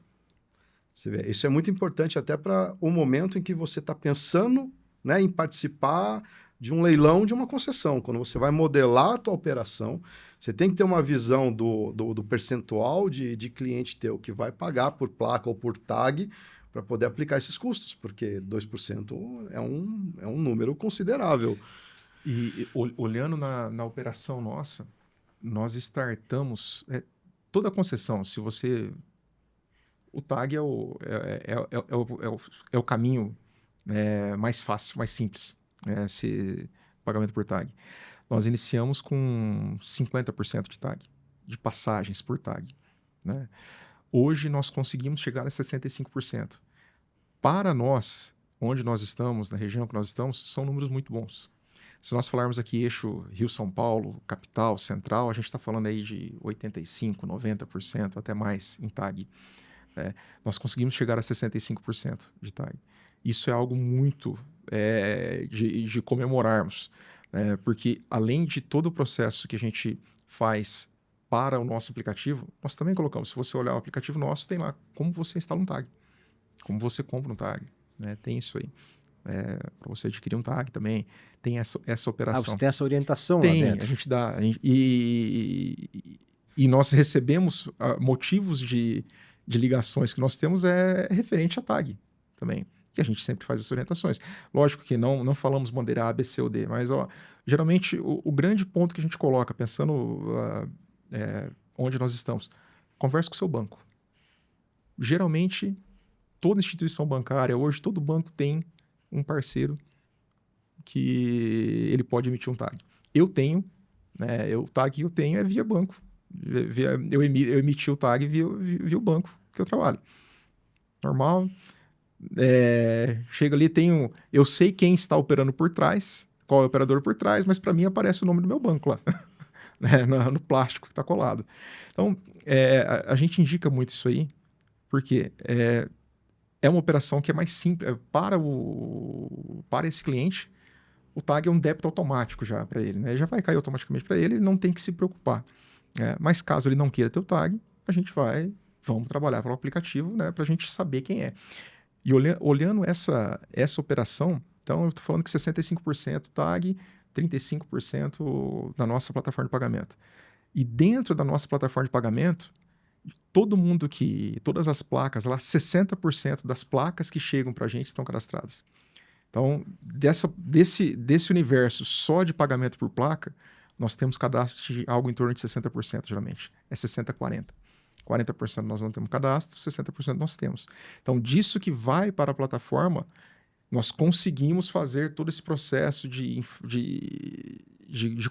Speaker 3: Você vê, isso é muito importante até para o momento em que você está pensando, né, em participar de um leilão de uma concessão. Quando você vai modelar a tua operação, você tem que ter uma visão do percentual de cliente teu que vai pagar por placa ou por tag para poder aplicar esses custos, porque 2% é um número considerável.
Speaker 2: E olhando na operação nossa, nós startamos toda a concessão. Se você... O tag é o caminho mais fácil, mais simples, pagamento por tag. Nós iniciamos com 50% de tag, de passagens por tag, né? Hoje nós conseguimos chegar a 65%. Para nós, onde nós estamos, na região que nós estamos, são números muito bons. Se nós falarmos aqui eixo Rio-São Paulo, capital, central, a gente está falando aí de 85%, 90%, até mais em tag. Nós conseguimos chegar a 65% de tag. Isso é algo muito de comemorarmos, porque além de todo o processo que a gente faz para o nosso aplicativo, nós também colocamos, se você olhar o aplicativo nosso, tem lá como você instala um tag, como você compra um tag, né? Tem isso aí. Para você adquirir um tag também, tem essa operação.
Speaker 1: Você tem essa orientação
Speaker 2: tem,
Speaker 1: lá dentro?
Speaker 2: A gente dá. E nós recebemos motivos de ligações que nós temos referente a tag também. E a gente sempre faz essas orientações. Lógico que não falamos bandeira A, B, C ou D, mas geralmente o grande ponto que a gente coloca, pensando onde nós estamos, converse com o seu banco. Geralmente, toda instituição bancária, hoje todo banco tem um parceiro que ele pode emitir um tag. Eu tenho, o tag que eu tenho é via banco. Eu emiti o tag via o banco que eu trabalho. Normal. Chega ali, eu sei quem está operando por trás, qual é o operador por trás, mas para mim aparece o nome do meu banco lá, no plástico que está colado. Então, a gente indica muito isso aí, porque é uma operação que é mais simples. Para esse cliente, o tag é um débito automático já para ele, né? Já vai cair automaticamente para ele não tem que se preocupar. Mas caso ele não queira ter o tag, vamos trabalhar para o aplicativo, né, para a gente saber quem é. E olhando essa operação, então eu estou falando que 65% tag, 35% da nossa plataforma de pagamento. E dentro da nossa plataforma de pagamento, todas as placas, lá 60% das placas que chegam para a gente estão cadastradas. Então, desse universo só de pagamento por placa, nós temos cadastro de algo em torno de 60%, geralmente. É 60-40. 40% nós não temos cadastro, 60% nós temos. Então, disso que vai para a plataforma, nós conseguimos fazer todo esse processo de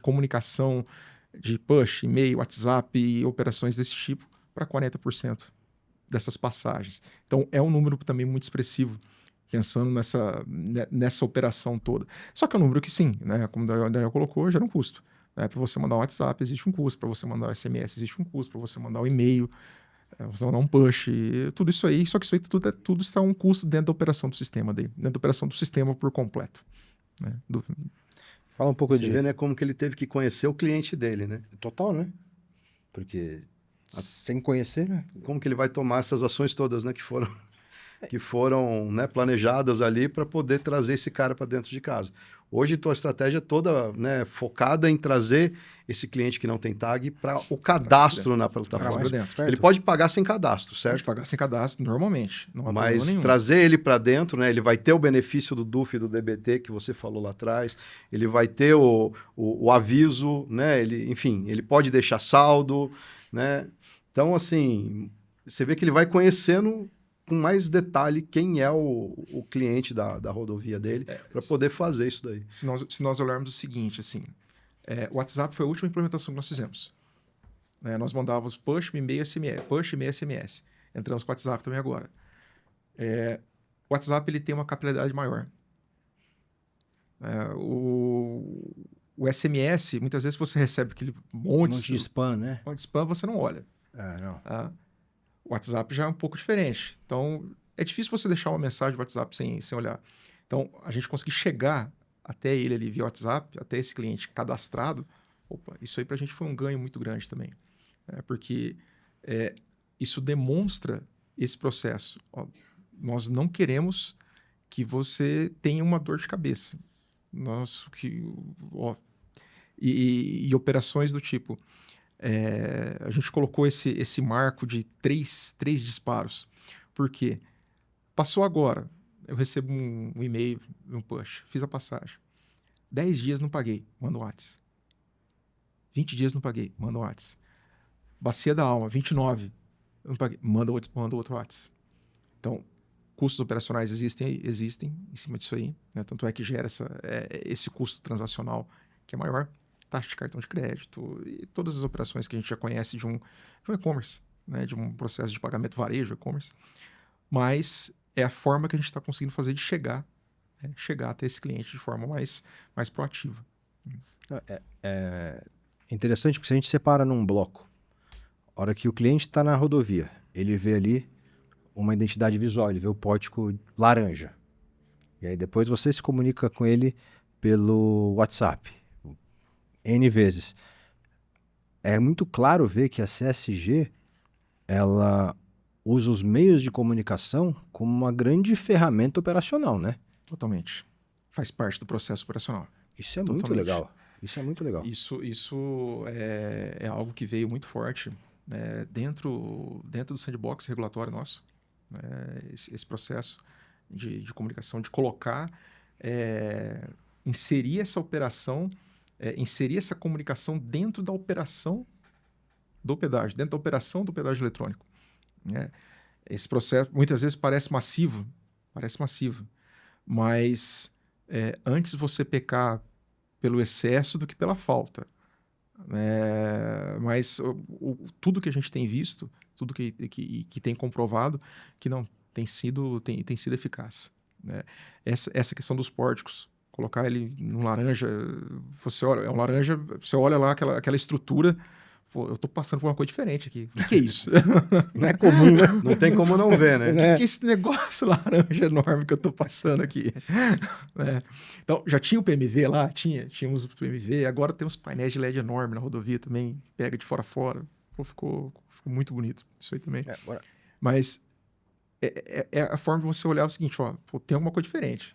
Speaker 2: comunicação, de push, e-mail, WhatsApp e operações desse tipo para 40% dessas passagens. Então, é um número também muito expressivo, pensando nessa operação toda. Só que é um número que sim, né, como o Daniel colocou, gera um custo. Para você mandar um WhatsApp existe um custo, para você mandar um SMS existe um custo, para você mandar um e-mail, você mandar um push, tudo isso aí, só que isso aí tudo está um custo dentro da operação do sistema dentro da operação do sistema por completo. Né?
Speaker 1: Fala um pouco
Speaker 3: Você vê, né, como que ele teve que conhecer o cliente dele, né?
Speaker 1: Total, né? Porque sem conhecer, né?
Speaker 3: Como que ele vai tomar essas ações todas, né, que foram né, planejadas ali para poder trazer esse cara para dentro de casa. Hoje, tua estratégia é toda né, focada em trazer esse cliente que não tem tag para o cadastro na plataforma. Ele pode pagar sem cadastro, certo?
Speaker 2: Pode pagar sem cadastro, normalmente. Não há
Speaker 3: Mas
Speaker 2: problema nenhum.
Speaker 3: trazer ele para dentro, né, ele vai ter o benefício do DUF e do DBT que você falou lá atrás, ele vai ter o aviso, né, enfim, ele pode deixar saldo, né? Então, assim, você vê que ele vai conhecendo com mais detalhe quem é o cliente da rodovia dele para poder fazer isso daí.
Speaker 2: Se nós olharmos o seguinte, assim, o WhatsApp foi a última implementação que nós fizemos. Nós mandávamos push, e-mail, SMS. Entramos com o WhatsApp também agora. O WhatsApp ele tem uma capilaridade maior. O SMS, muitas vezes você recebe aquele
Speaker 1: Um
Speaker 2: monte
Speaker 1: monte de spam, né?
Speaker 2: de spam, você não olha.
Speaker 1: Não.
Speaker 2: Tá? O WhatsApp já é um pouco diferente. Então, é difícil você deixar uma mensagem do WhatsApp sem olhar. Então, a gente conseguir chegar até ele ali via WhatsApp, até esse cliente cadastrado, isso aí para a gente foi um ganho muito grande também. Porque isso demonstra esse processo. Ó, nós não queremos que você tenha uma dor de cabeça. E operações do tipo... a gente colocou esse marco de três disparos. Por quê? Passou agora, eu recebo um e-mail, um push, fiz a passagem. 10 dias não paguei, manda o WhatsApp. 20 dias não paguei, manda o WhatsApp. Bacia da alma, 29, não paguei, manda outro WhatsApp. Então, custos operacionais existem em cima disso aí, né? Tanto é que gera esse custo transacional que é maior. Taxa de cartão de crédito e todas as operações que a gente já conhece de um e-commerce, né? De um processo de pagamento varejo e-commerce. Mas é a forma que a gente está conseguindo fazer de chegar até esse cliente de forma mais proativa.
Speaker 1: É interessante porque se a gente separa num bloco, a hora que o cliente está na rodovia, ele vê ali uma identidade visual, ele vê o pórtico laranja. E aí depois você se comunica com ele pelo WhatsApp. N vezes. É muito claro ver que a CSG ela usa os meios de comunicação como uma grande ferramenta operacional, né?
Speaker 2: Totalmente. Faz parte do processo operacional.
Speaker 1: Isso é muito legal. Isso é muito legal.
Speaker 2: Isso é algo que veio muito forte dentro do sandbox regulatório nosso. Esse processo de comunicação, de colocar, inserir essa operação, inserir essa comunicação dentro da operação do pedágio, dentro da operação do pedágio eletrônico. Esse processo muitas vezes parece massivo, mas antes você pecar pelo excesso do que pela falta. Mas tudo que a gente tem visto, tudo que tem comprovado, que não tem sido eficaz. Essa questão dos pórticos, colocar ele no laranja, você olha, é um laranja, você olha lá aquela estrutura, eu estou passando por uma coisa diferente aqui. O que é isso?
Speaker 1: Não é comum, né?
Speaker 3: Não tem como não ver, né?
Speaker 2: O que é esse negócio laranja enorme que eu estou passando aqui? Então, já tinha o PMV lá? Tínhamos o PMV, agora tem uns painéis de LED enorme na rodovia também, que pega de fora a fora. Ficou muito bonito isso aí também. Mas é a forma de você olhar o seguinte, tem alguma coisa diferente.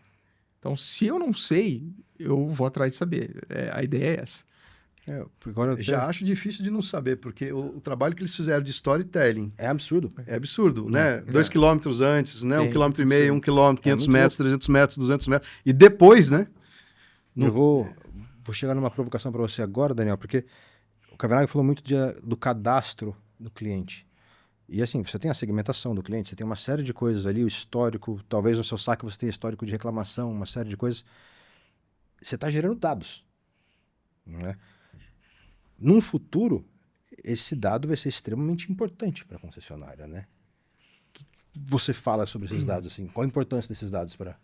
Speaker 2: Então, se eu não sei, eu vou atrás de saber. A ideia é essa.
Speaker 3: Já acho difícil de não saber, porque o trabalho que eles fizeram de storytelling...
Speaker 1: É absurdo.
Speaker 3: É absurdo, né? 2 quilômetros antes, né? 1,5 km, 1 quilômetro, 500 metros, 300 metros, 200 metros. E depois, né?
Speaker 1: Eu vou chegar numa provocação para você agora, Daniel, porque o Cavanagh falou muito do cadastro do cliente. E assim, você tem a segmentação do cliente, você tem uma série de coisas ali, o histórico, talvez no seu saque você tenha histórico de reclamação, uma série de coisas. Você está gerando dados, não é? Num futuro, esse dado vai ser extremamente importante para a concessionária, né? O que você fala sobre esses dados? Assim? Qual a importância desses dados para...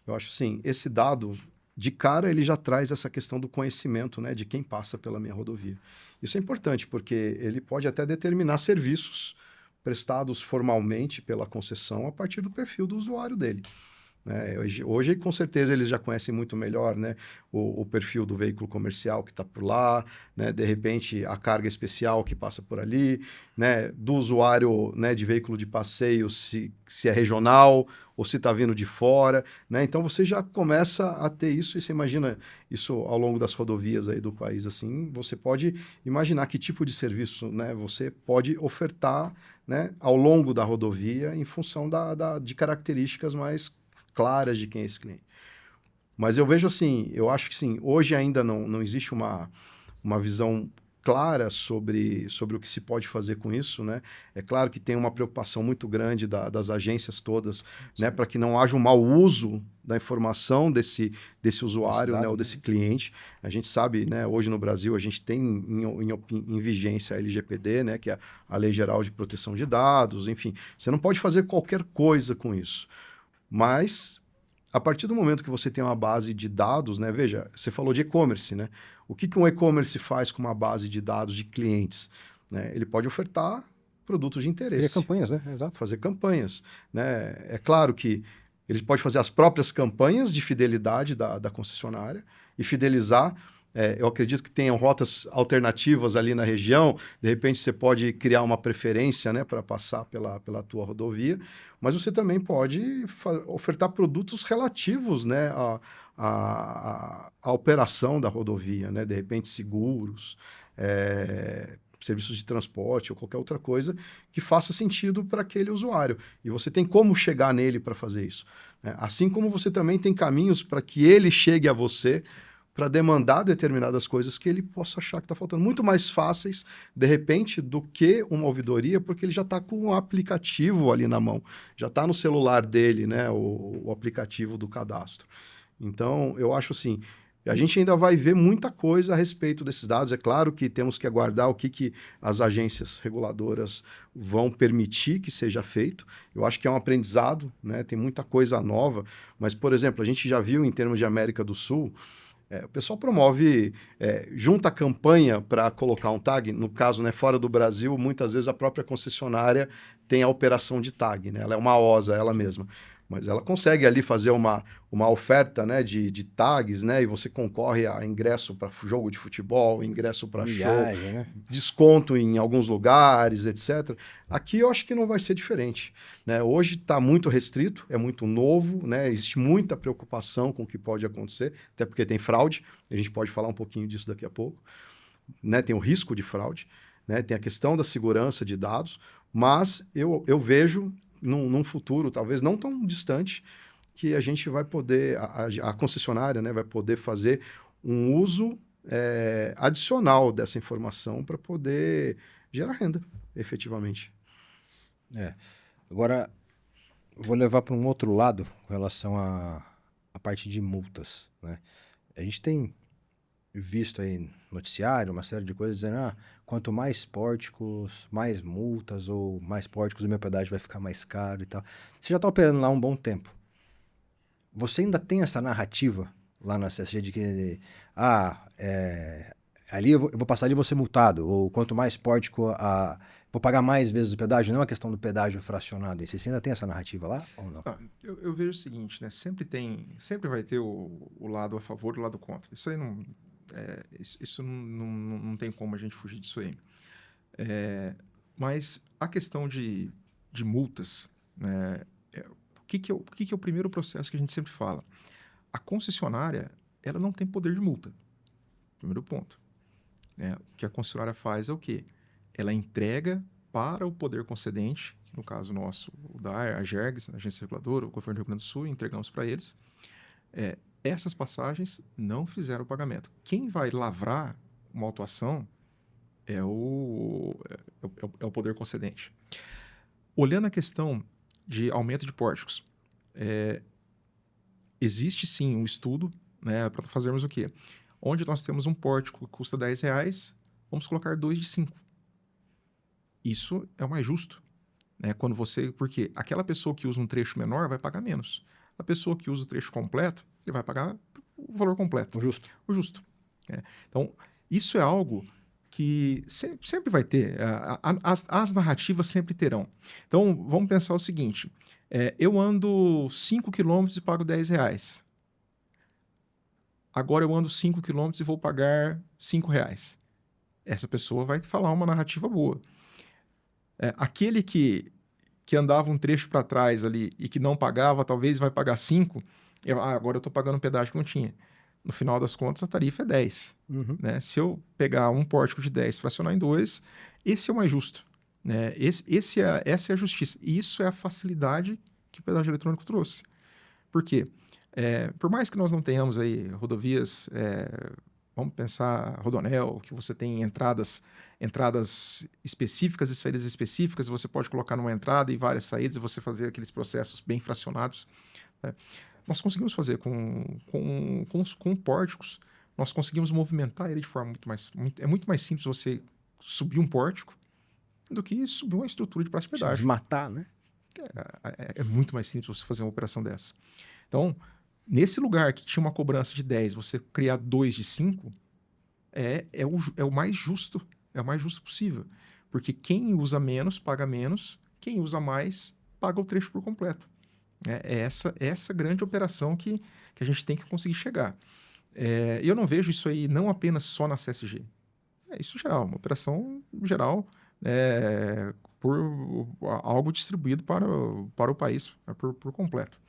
Speaker 3: Eu acho assim, esse dado, de cara, ele já traz essa questão do conhecimento, né, de quem passa pela minha rodovia. Isso é importante, porque ele pode até determinar serviços prestados formalmente pela concessão a partir do perfil do usuário dele. Hoje, com certeza, eles já conhecem muito melhor, né, o perfil do veículo comercial que está por lá, né, de repente a carga especial que passa por ali, né, do usuário, né, de veículo de passeio, se é regional ou se está vindo de fora. Né? Então você já começa a ter isso, e você imagina isso ao longo das rodovias aí do país. Assim, você pode imaginar que tipo de serviço, né, você pode ofertar, né, ao longo da rodovia em função de características mais claras de quem é esse cliente. Mas eu vejo assim, eu acho que sim, hoje ainda não existe uma visão clara sobre o que se pode fazer com isso, né? É claro que tem uma preocupação muito grande das agências todas, né, para que não haja um mau uso da informação desse usuário, dado, né, ou desse cliente. A gente sabe, né, hoje no Brasil a gente tem em vigência a LGPD, né, que é a Lei Geral de Proteção de Dados, enfim. Você não pode fazer qualquer coisa com isso. Mas a partir do momento que você tem uma base de dados, né? Veja, você falou de e-commerce, né? O que um e-commerce faz com uma base de dados de clientes? Né? Ele pode ofertar produtos de interesse.
Speaker 1: Cria campanhas, né? Exato.
Speaker 3: Fazer campanhas, né? É claro que ele pode fazer as próprias campanhas de fidelidade da concessionária e fidelizar. Eu acredito que tenham rotas alternativas ali na região. De repente, você pode criar uma preferência, né, para passar pela tua rodovia. Mas você também pode ofertar produtos relativos, né, à operação da rodovia. Né? De repente, seguros, serviços de transporte ou qualquer outra coisa que faça sentido para aquele usuário. E você tem como chegar nele para fazer isso. Né? Assim como você também tem caminhos para que ele chegue a você para demandar determinadas coisas que ele possa achar que está faltando. Muito mais fáceis, de repente, do que uma ouvidoria, porque ele já está com um aplicativo ali na mão. Já está no celular dele, né, o aplicativo do cadastro. Então, eu acho assim, a gente ainda vai ver muita coisa a respeito desses dados. É claro que temos que aguardar o que as agências reguladoras vão permitir que seja feito. Eu acho que é um aprendizado, né, tem muita coisa nova. Mas, por exemplo, a gente já viu em termos de América do Sul, o pessoal promove, junta campanha para colocar um tag. No caso, né, fora do Brasil, muitas vezes a própria concessionária tem a operação de tag, né? Ela é uma OSA, ela mesma. Mas ela consegue ali fazer uma oferta, né, de tags, né, e você concorre a ingresso para jogo de futebol, ingresso para show,
Speaker 1: né?
Speaker 3: desconto em alguns lugares, etc. Aqui eu acho que não vai ser diferente. Né? Hoje está muito restrito, é muito novo, né? Existe muita preocupação com o que pode acontecer, até porque tem fraude, a gente pode falar um pouquinho disso daqui a pouco. Né? Tem o risco de fraude, né? Tem a questão da segurança de dados, mas eu vejo num futuro, talvez não tão distante, que a gente vai poder, a concessionária, né, vai poder fazer um uso adicional dessa informação para poder gerar renda, efetivamente.
Speaker 1: Agora, vou levar para um outro lado com relação à parte de multas. Né? A gente tem visto aí no noticiário uma série de coisas dizendo quanto mais pórticos, mais multas, ou mais pórticos o meu pedágio vai ficar mais caro e tal. Você já está operando lá há um bom tempo. Você ainda tem essa narrativa lá na CSG de que ali eu vou passar ali e vou ser multado, ou quanto mais pórtico, vou pagar mais vezes o pedágio, não é uma questão do pedágio fracionado. Você ainda tem essa narrativa lá ou não?
Speaker 2: Eu vejo o seguinte, né? Sempre vai ter o lado a favor e o lado contra. Isso aí não tem como a gente fugir disso aí. Mas a questão de multas, né? O que é o primeiro processo que a gente sempre fala? A concessionária, ela não tem poder de multa. Primeiro ponto. O que a concessionária faz é o quê? Ela entrega para o poder concedente, no caso nosso, o DAER, a GERGS, a Agência Reguladora, o Governo do Rio Grande do Sul, entregamos para eles. Essas passagens não fizeram o pagamento. Quem vai lavrar uma autuação é o poder concedente. Olhando a questão de aumento de pórticos, existe sim um estudo, né, para fazermos o quê? Onde nós temos um pórtico que custa R$10, vamos colocar 2 de 5. Isso é o mais justo. Né? Porque aquela pessoa que usa um trecho menor vai pagar menos. A pessoa que usa o trecho completo, ele vai pagar o valor completo. O justo. Então, isso é algo que sempre vai ter. As narrativas sempre terão. Então, vamos pensar o seguinte. Eu ando 5 km e pago R$10. Agora eu ando 5 km e vou pagar R$5. Essa pessoa vai falar uma narrativa boa. Aquele que andava um trecho para trás ali e que não pagava, talvez vai pagar 5, agora eu estou pagando um pedágio que não tinha. No final das contas, a tarifa é 10.
Speaker 1: Uhum.
Speaker 2: Né? Se eu pegar um pórtico de 10 e fracionar em 2, esse é o mais justo. Né? Essa é a justiça. E isso é a facilidade que o pedágio eletrônico trouxe. Por quê? Por mais que nós não tenhamos aí rodovias, vamos pensar Rodonel, que você tem entradas específicas e saídas específicas, você pode colocar numa entrada e várias saídas e você fazer aqueles processos bem fracionados. Né? Nós conseguimos fazer com pórticos, nós conseguimos movimentar ele de forma é muito mais simples você subir um pórtico do que subir uma estrutura de praça-pedágio.
Speaker 1: Desmatar, né?
Speaker 2: É muito mais simples você fazer uma operação dessa. Então, Nesse lugar que tinha uma cobrança de 10, você criar 2 de 5, é o mais justo, é o mais justo possível. Porque quem usa menos, paga menos, quem usa mais, paga o trecho por completo. É essa grande operação que a gente tem que conseguir chegar. Eu não vejo isso aí não apenas só na CSG. É isso geral, uma operação geral, por algo distribuído para o país por completo.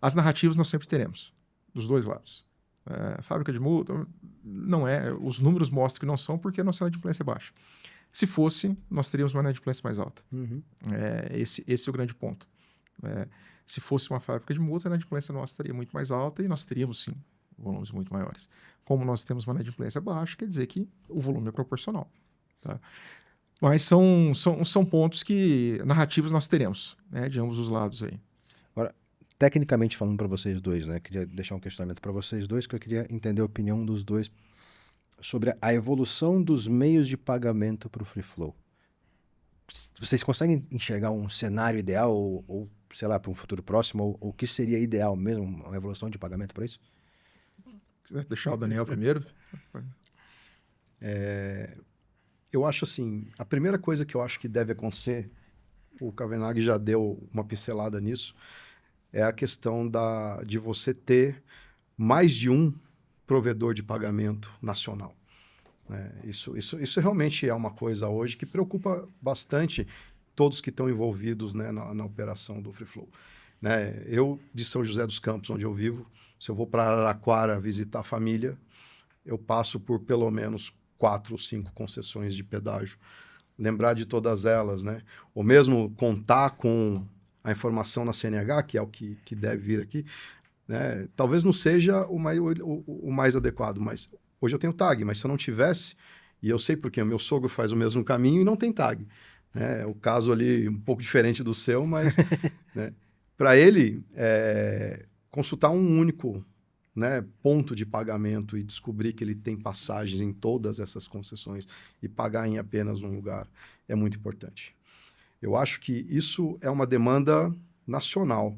Speaker 2: As narrativas nós sempre teremos, dos dois lados. Fábrica de multa, não é. Os números mostram que não são porque a nossa inadimplência é baixa. Se fosse, nós teríamos uma inadimplência mais alta.
Speaker 1: Uhum.
Speaker 2: Esse é o grande ponto. Se fosse uma fábrica de multa, a inadimplência nossa estaria muito mais alta e nós teríamos, sim, volumes muito maiores. Como nós temos uma inadimplência baixa, quer dizer que o volume é proporcional. Tá? Mas são pontos que, narrativas nós teremos, né, de ambos os lados aí.
Speaker 1: Agora, tecnicamente falando para vocês dois, né? Queria deixar um questionamento para vocês dois, que eu queria entender a opinião dos dois sobre a evolução dos meios de pagamento para o Free Flow. Vocês conseguem enxergar um cenário ideal ou sei lá, para um futuro próximo, ou o que seria ideal mesmo, uma evolução de pagamento para isso?
Speaker 2: Quiser deixar o Daniel primeiro?
Speaker 3: Eu acho assim, a primeira coisa que eu acho que deve acontecer, o Cavenaghi já deu uma pincelada nisso, é a questão de você ter mais de um provedor de pagamento nacional. Isso realmente é uma coisa hoje que preocupa bastante todos que estão envolvidos, né, na operação do Free Flow. Eu, de São José dos Campos, onde eu vivo, se eu vou para Araraquara visitar a família, eu passo por pelo menos 4 ou 5 concessões de pedágio. Lembrar de todas elas, né? Ou mesmo contar com a informação na CNH, que é o que deve vir aqui, né? Talvez não seja o mais adequado, mas hoje eu tenho tag, mas se eu não tivesse, e eu sei porque o meu sogro faz o mesmo caminho e não tem tag. O caso ali um pouco diferente do seu, mas né, para ele consultar um único, né, ponto de pagamento e descobrir que ele tem passagens em todas essas concessões e pagar em apenas um lugar é muito importante. Eu acho que isso é uma demanda nacional,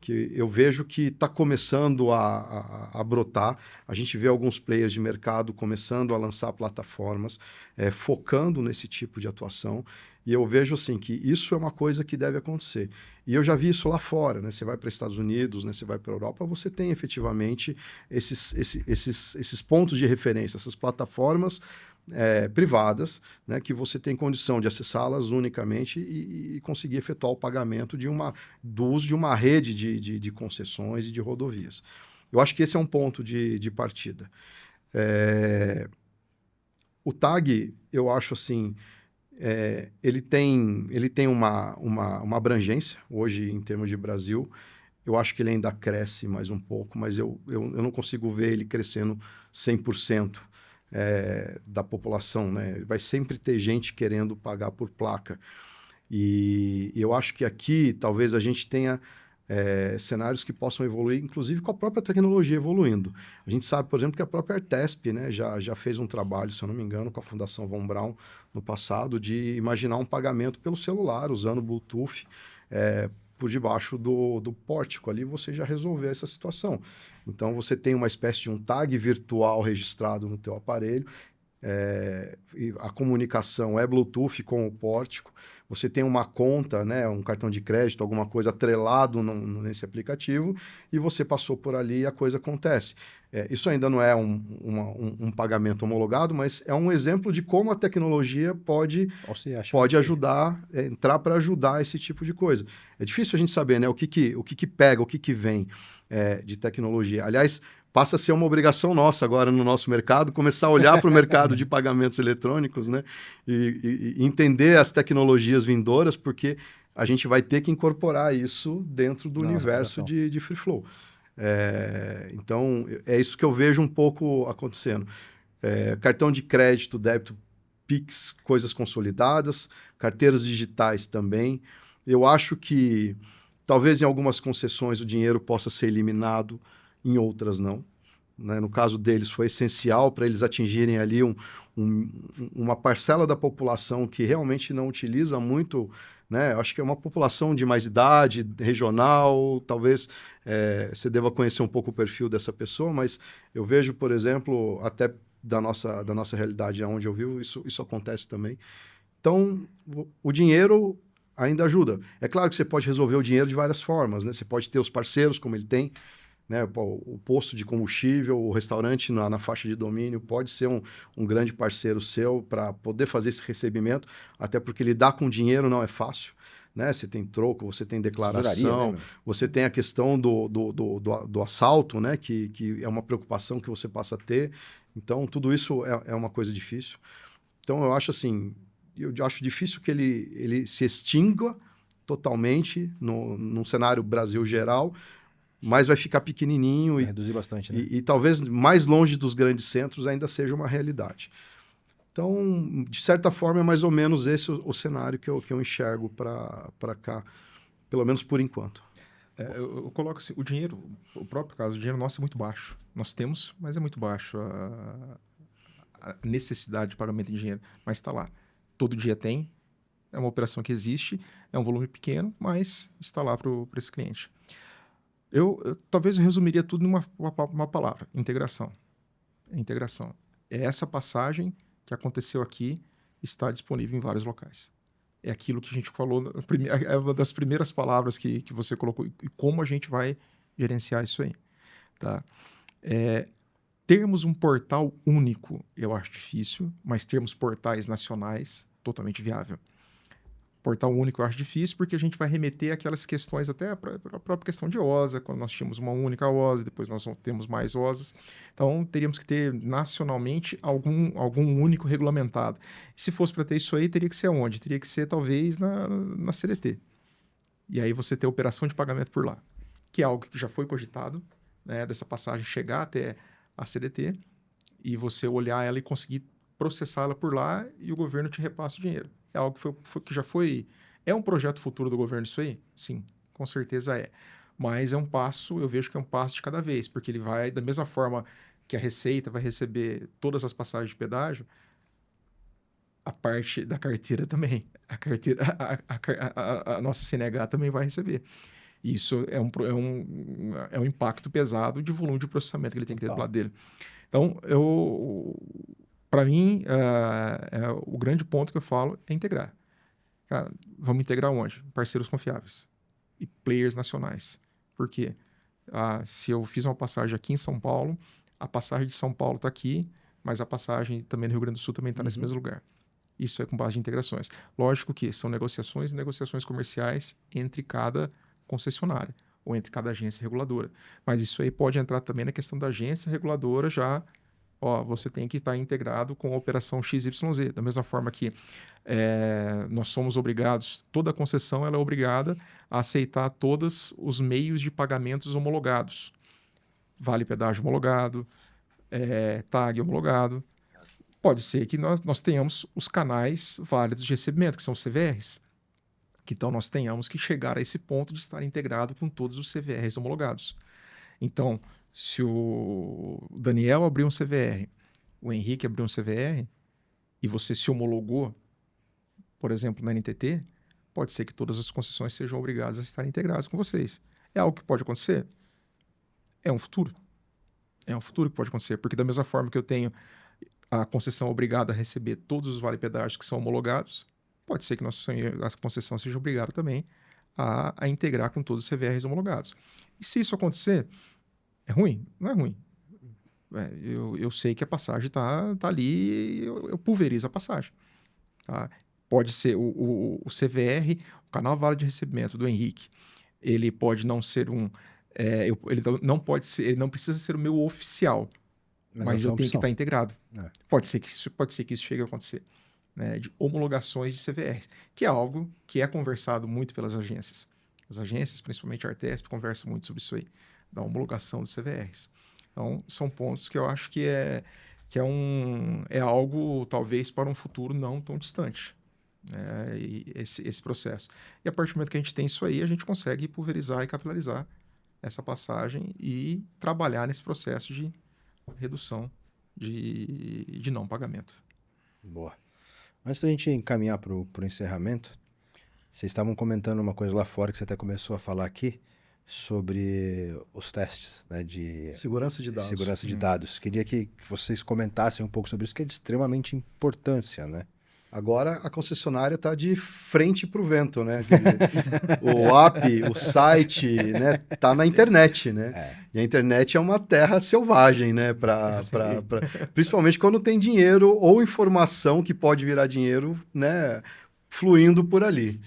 Speaker 3: que eu vejo que está começando a brotar. A gente vê alguns players de mercado começando a lançar plataformas, focando nesse tipo de atuação. E eu vejo assim que isso é uma coisa que deve acontecer. E eu já vi isso lá fora, né? Você vai para os Estados Unidos, né? Você vai para a Europa, você tem efetivamente esses pontos de referência, essas plataformas privadas, né? Que você tem condição de acessá-las unicamente e conseguir efetuar o pagamento do uso de uma rede de concessões e de rodovias. Eu acho que esse é um ponto de partida. O TAG, eu acho assim... ele tem uma abrangência hoje em termos de Brasil. Eu acho que ele ainda cresce mais um pouco, mas eu não consigo ver ele crescendo 100% da população, né? Vai sempre ter gente querendo pagar por placa. E eu acho que aqui talvez a gente tenha cenários que possam evoluir, inclusive com a própria tecnologia evoluindo. A gente sabe, por exemplo, que a própria Artesp, né, já fez um trabalho, se eu não me engano, com a Fundação Von Braun no passado, de imaginar um pagamento pelo celular, usando Bluetooth, por debaixo do pórtico. Ali você já resolveu essa situação. Então, você tem uma espécie de um tag virtual registrado no teu aparelho, e a comunicação é Bluetooth com o pórtico, você tem uma conta, né, um cartão de crédito, alguma coisa atrelado nesse aplicativo, e você passou por ali e a coisa acontece. Isso ainda não é um pagamento homologado, mas é um exemplo de como a tecnologia pode ajudar, entrar para ajudar esse tipo de coisa. É difícil a gente saber, né, o que pega, o que vem de tecnologia. Aliás, passa a ser uma obrigação nossa agora no nosso mercado, começar a olhar para o mercado de pagamentos eletrônicos, né? E entender as tecnologias vindouras, porque a gente vai ter que incorporar isso dentro do universo de Free Flow. Então, é isso que eu vejo um pouco acontecendo. Cartão de crédito, débito, Pix, coisas consolidadas, carteiras digitais também. Eu acho que talvez em algumas concessões o dinheiro possa ser eliminado, em outras não. Né? No caso deles foi essencial para eles atingirem ali uma parcela da população que realmente não utiliza muito né? Eu acho que é uma população de mais idade, regional, talvez você deva conhecer um pouco o perfil dessa pessoa, mas eu vejo, por exemplo, até da nossa realidade onde eu vivo, isso acontece também. Então, o dinheiro ainda ajuda. É claro que você pode resolver o dinheiro de várias formas, né? Você pode ter os parceiros, como ele tem, né? O posto de combustível, o restaurante na faixa de domínio pode ser um grande parceiro seu para poder fazer esse recebimento, até porque lidar com dinheiro não é fácil. Né? Você tem troco, você tem declaração,
Speaker 1: Né,
Speaker 3: você tem a questão do assalto, né? Que é uma preocupação que você passa a ter. Então, tudo isso é uma coisa difícil. Então, eu acho assim, eu acho difícil que ele se extinga totalmente num cenário Brasil geral, mas vai ficar pequenininho
Speaker 1: Vai reduzir bastante, né?
Speaker 3: e talvez mais longe dos grandes centros ainda seja uma realidade. Então, de certa forma, é mais ou menos esse o cenário que eu enxergo para cá, pelo menos por enquanto.
Speaker 2: Eu coloco assim, o dinheiro, o próprio caso, o dinheiro nosso é muito baixo. Nós temos, mas é muito baixo a necessidade de pagamento de dinheiro. Mas está lá. Todo dia tem, é uma operação que existe, é um volume pequeno, mas está lá para esse cliente. Talvez eu resumiria tudo numa uma palavra: integração. Integração. É essa passagem que aconteceu aqui, está disponível em vários locais. É aquilo que a gente falou, é uma das primeiras palavras que você colocou, e como a gente vai gerenciar isso aí. Tá? Termos um portal único, eu acho difícil, mas termos portais nacionais, totalmente viável. Portal único eu acho difícil, porque a gente vai remeter aquelas questões, até a própria questão de OSA, quando nós tínhamos uma única OSA, depois nós temos mais OSAs. Então, teríamos que ter nacionalmente algum único regulamentado. E se fosse para ter isso aí, teria que ser onde? Teria que ser, talvez, na CDT. E aí você ter operação de pagamento por lá, que é algo que já foi cogitado, né, dessa passagem chegar até a CDT, e você olhar ela e conseguir processar ela por lá, e o governo te repassa o dinheiro. É algo que já foi... É um projeto futuro do governo isso aí? Sim, com certeza é. Mas é um passo, eu vejo que é um passo de cada vez, porque ele vai, da mesma forma que a Receita vai receber todas as passagens de pedágio, a parte da carteira também. A carteira, a nossa CNH também vai receber. E isso é um impacto pesado de volume de processamento que ele tem que ter do lado dele. Então, para mim, o grande ponto que eu falo é integrar. Cara, vamos integrar onde? Parceiros confiáveis e players nacionais. Por quê? Se eu fiz uma passagem aqui em São Paulo, a passagem de São Paulo está aqui, mas a passagem também no Rio Grande do Sul também está nesse mesmo lugar. Isso é com base em integrações. Lógico que são negociações e negociações comerciais entre cada concessionária ou entre cada agência reguladora. Mas isso aí pode entrar também na questão da agência reguladora já. Você tem que estar integrado com a operação XYZ. Da mesma forma que nós somos obrigados, toda concessão ela é obrigada a aceitar todos os meios de pagamentos homologados. Vale pedágio homologado, TAG homologado. Pode ser que nós tenhamos os canais válidos de recebimento, que são os CVRs. Então, nós tenhamos que chegar a esse ponto de estar integrado com todos os CVRs homologados. Então, se o Daniel abriu um CVR, o Henrique abriu um CVR, e você se homologou, por exemplo, na NTT, pode ser que todas as concessões sejam obrigadas a estar integradas com vocês. É algo que pode acontecer? É um futuro. É um futuro que pode acontecer, porque da mesma forma que eu tenho a concessão obrigada a receber todos os vale-pedágios que são homologados, pode ser que a concessão seja obrigada também a integrar com todos os CVRs homologados. E se isso acontecer, é ruim? Não é ruim. Eu sei que a passagem está ali, eu pulverizo a passagem. Tá? Pode ser o CVR, o canal válido de recebimento do Henrique, ele pode não ser ele não precisa ser o meu oficial, mas eu tenho que estar integrado. Pode ser que isso chegue a acontecer, né, de homologações de CVRs, que é algo que é conversado muito pelas agências. As agências, principalmente a Artesp, conversam muito sobre isso aí, da homologação dos CVRs. Então, são pontos que eu acho que é algo, talvez, para um futuro não tão distante, né, esse processo. E a partir do momento que a gente tem isso aí, a gente consegue pulverizar e capilarizar essa passagem e trabalhar nesse processo de redução de não pagamento.
Speaker 1: Boa. Antes da gente encaminhar para o encerramento, Vocês estavam comentando uma coisa lá fora que você até começou a falar aqui sobre os testes, né, de
Speaker 3: Segurança de dados.
Speaker 1: segurança de dados. Queria que vocês comentassem um pouco sobre isso, que é de extremamente importância, né?
Speaker 3: Agora a concessionária está de frente para o vento, né? Quer dizer, o app, o site, né? Tá na internet, né? E a internet é uma terra selvagem, né? Principalmente quando tem dinheiro ou informação que pode virar dinheiro, né? Fluindo por ali.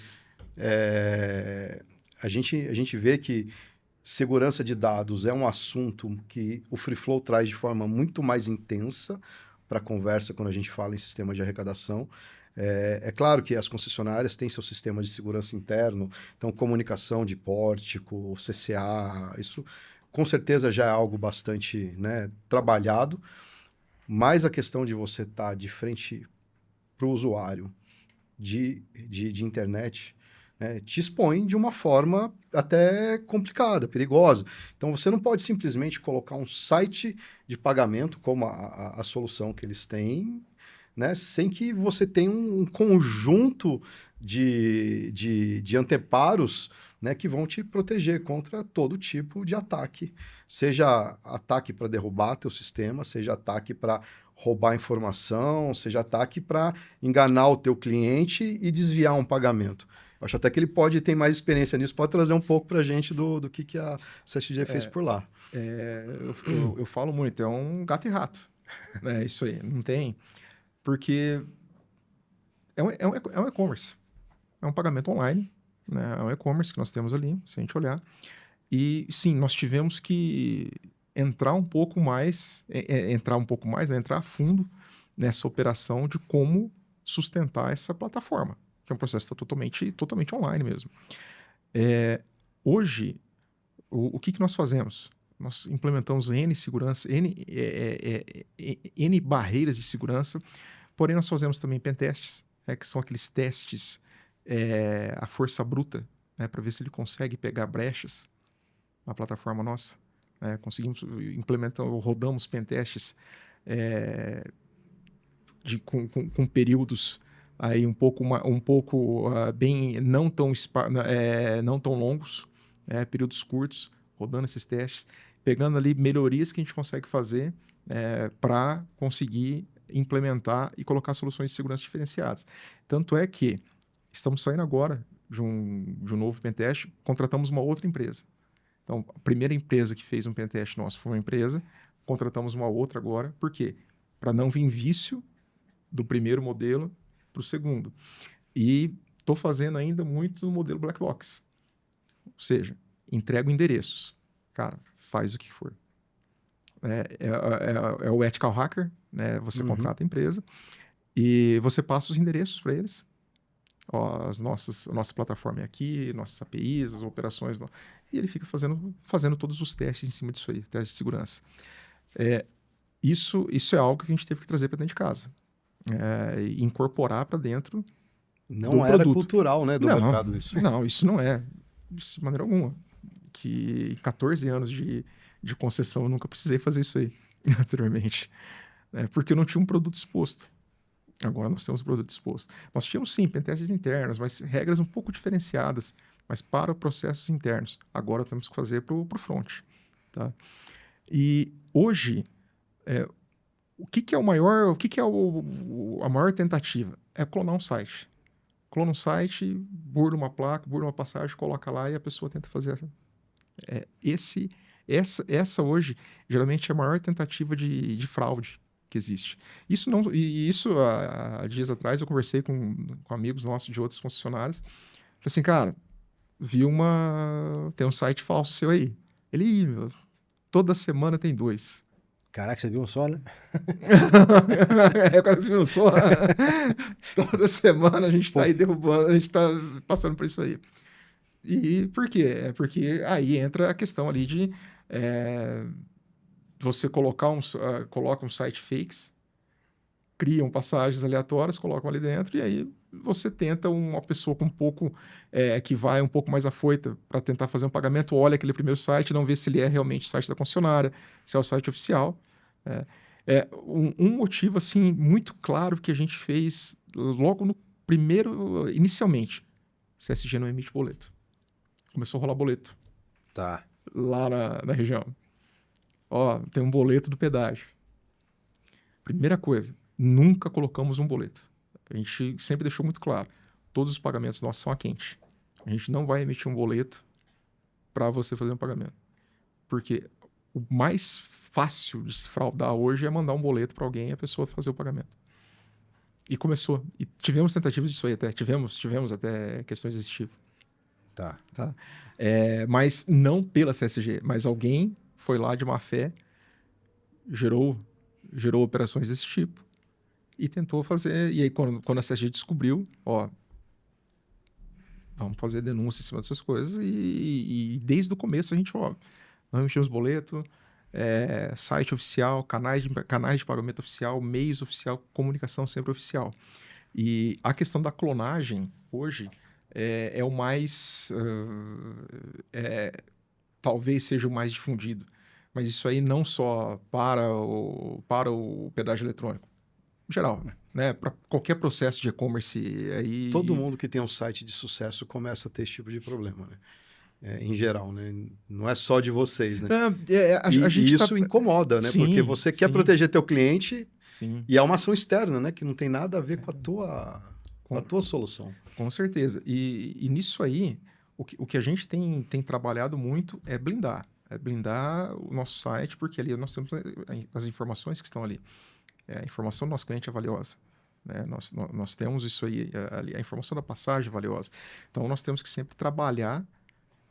Speaker 3: A gente vê que segurança de dados é um assunto que o Free Flow traz de forma muito mais intensa para a conversa quando a gente fala em sistema de arrecadação. É claro que as concessionárias têm seu sistema de segurança interno, então comunicação de pórtico, CCA, isso com certeza já é algo bastante, né, trabalhado, mas a questão de você estar de frente para o usuário de internet, né, te expõe de uma forma até complicada, perigosa. Então, você não pode simplesmente colocar um site de pagamento, como a solução que eles têm, né, sem que você tenha um conjunto de anteparos, né, que vão te proteger contra todo tipo de ataque. Seja ataque para derrubar teu sistema, seja ataque para roubar informação, seja ataque para enganar o teu cliente e desviar um pagamento. Eu acho até que ele ter mais experiência nisso, pode trazer um pouco para a gente do que a CSG fez por lá.
Speaker 2: Eu falo muito, é um gato e rato. É isso aí, não tem... Porque é um e-commerce, é um pagamento online, né? É um e-commerce que nós temos ali, se a gente olhar. E sim, nós tivemos que entrar um pouco mais, né? Entrar a fundo nessa operação de como sustentar essa plataforma, que é um processo totalmente online mesmo. Hoje, o que nós fazemos? Nós implementamos N barreiras de segurança, porém nós fazemos também pentests, que são aqueles testes à força bruta, né, para ver se ele consegue pegar brechas na plataforma nossa. Conseguimos implementar, rodamos pentests com períodos aí um pouco bem não tão longos, períodos curtos, rodando esses testes, pegando ali melhorias que a gente consegue fazer para conseguir implementar e colocar soluções de segurança diferenciadas. Tanto é que estamos saindo agora de um novo pentest, contratamos uma outra empresa. Então, a primeira empresa que fez um pentest nosso foi uma empresa, contratamos uma outra agora. Por quê? Para não vir vício do primeiro modelo para o segundo. E estou fazendo ainda muito no modelo Black Box. Ou seja, entrego endereços. Cara, faz o que for. É o Ethical Hacker, né? Você contrata a empresa e você passa os endereços para eles. Ó, a nossa plataforma é aqui, nossas APIs, as operações. E ele fica fazendo todos os testes em cima disso aí, testes de segurança. Isso é algo que a gente teve que trazer para dentro de casa. E incorporar para dentro
Speaker 3: não era produto. Cultural, né, do mercado isso.
Speaker 2: Não, isso não é. Isso de maneira alguma. Que 14 anos de concessão eu nunca precisei fazer isso aí anteriormente. Porque eu não tinha um produto exposto. Agora nós temos um produto exposto. Nós tínhamos sim pentests internos, mas regras um pouco diferenciadas, mas para processos internos. Agora temos que fazer para o front. Tá? E hoje, o que é a maior tentativa? É clonar um site. Clona um site, burla uma placa, burla uma passagem, coloca lá e a pessoa tenta fazer essa hoje, geralmente é a maior tentativa de fraude que existe. Isso há dias atrás eu conversei com amigos nossos de outras concessionárias. Falei assim, cara, tem um site falso seu aí. Ele, toda semana tem 2.
Speaker 1: Caraca, você viu um só, né?
Speaker 2: O cara viu um só. Toda semana a gente está aí derrubando, a gente está passando por isso aí. E por quê? Porque aí entra a questão ali de você coloca um site fakes, criam passagens aleatórias, colocam ali dentro, e aí você tenta uma pessoa com um pouco, que vai um pouco mais afoita para tentar fazer um pagamento, olha aquele primeiro site, não vê se ele é realmente o site da concessionária, se é o site oficial. Um motivo assim muito claro que a gente fez logo no primeiro, inicialmente. CSG não emite boleto. Começou a rolar boleto
Speaker 1: Tá.
Speaker 2: lá na região. Ó, tem um boleto do pedágio. Primeira coisa, nunca colocamos um boleto. A gente sempre deixou muito claro, todos os pagamentos nossos são a quente. A gente não vai emitir um boleto para você fazer um pagamento. Porque o mais fácil de se fraudar hoje é mandar um boleto para alguém e a pessoa fazer o pagamento. E começou. E tivemos tentativas disso aí até. Tivemos até questões desse tipo.
Speaker 1: Tá.
Speaker 2: Tá? Mas não pela CSG. Mas alguém foi lá de má fé, gerou operações desse tipo e tentou fazer. E aí, quando a CSG descobriu, ó, vamos fazer denúncia em cima dessas coisas. E desde o começo a gente, ó, não emitimos boleto, site oficial, canais de pagamento oficial, meios oficial, comunicação sempre oficial. E a questão da clonagem, hoje, é o mais... talvez seja o mais difundido. Mas isso aí não só para o pedágio eletrônico. Em geral, né? Para qualquer processo de e-commerce aí...
Speaker 3: Todo mundo que tem um site de sucesso começa a ter esse tipo de problema, né? Em geral, né? Não é só de vocês, né?
Speaker 2: A gente
Speaker 3: isso incomoda, né?
Speaker 2: Sim,
Speaker 3: porque você quer proteger teu cliente
Speaker 2: sim.
Speaker 3: e é uma ação externa, né? Que não tem nada a ver com a tua solução.
Speaker 2: Com certeza. E nisso aí, o que a gente tem trabalhado muito é blindar. É blindar o nosso site, porque ali nós temos as informações que estão ali. A informação do nosso cliente é valiosa. Né? Nós temos isso aí, ali, a informação da passagem é valiosa. Então, nós temos que sempre trabalhar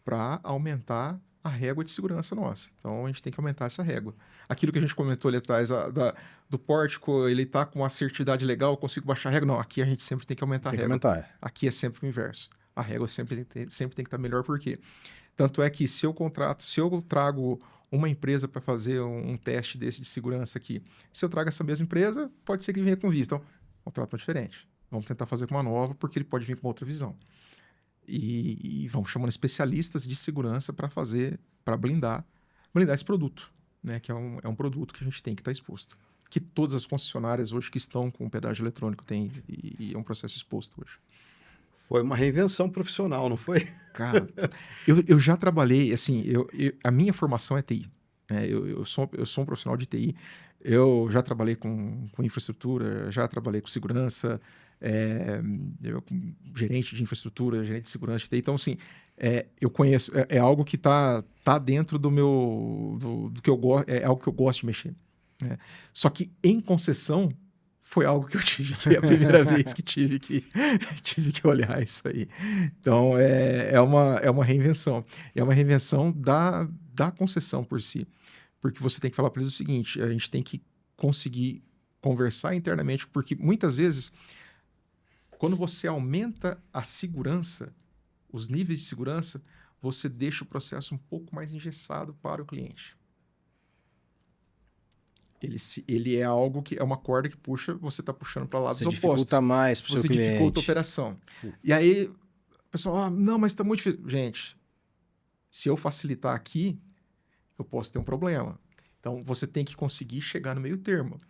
Speaker 2: para aumentar a régua de segurança nossa. Então, a gente tem que aumentar essa régua. Aquilo que a gente comentou ali atrás, do pórtico, ele está com uma assertividade legal, eu consigo baixar a régua? Não, aqui a gente sempre tem que aumentar a régua. Aqui é sempre o inverso. A régua sempre tem que estar melhor, por quê? Tanto é que se eu trago uma empresa para fazer um teste desse de segurança aqui, se eu trago essa mesma empresa, pode ser que venha com visto. Então, o contrato é diferente. Vamos tentar fazer com uma nova, porque ele pode vir com outra visão. E vamos chamando especialistas de segurança para blindar esse produto, né? Que é um produto que a gente tem que estar exposto. Que todas as concessionárias hoje que estão com o pedágio eletrônico têm, e é um processo exposto hoje.
Speaker 3: Foi uma reinvenção profissional, não foi?
Speaker 2: Cara, eu já trabalhei, assim, a minha formação é TI. Né? Eu sou um profissional de TI. Eu já trabalhei com infraestrutura, já trabalhei com segurança, gerente de infraestrutura, gerente de segurança de TI. Então, assim, eu conheço, é algo que tá dentro do que eu gosto, é algo que eu gosto de mexer. Né? Só que em concessão, foi algo que eu tive que, a primeira vez que tive que olhar isso aí. Então, é uma reinvenção. É uma reinvenção da concessão por si. Porque você tem que falar para eles o seguinte, a gente tem que conseguir conversar internamente, porque muitas vezes, quando você aumenta a segurança, os níveis de segurança, você deixa o processo um pouco mais engessado para o cliente. Ele é algo que é uma corda que puxa, você está puxando para lados opostos.
Speaker 1: Você dificulta mais para o seu cliente.
Speaker 2: Você dificulta a operação. E aí, o pessoal, não, mas está muito difícil. Gente, se eu facilitar aqui, eu posso ter um problema. Então, você tem que conseguir chegar no meio termo.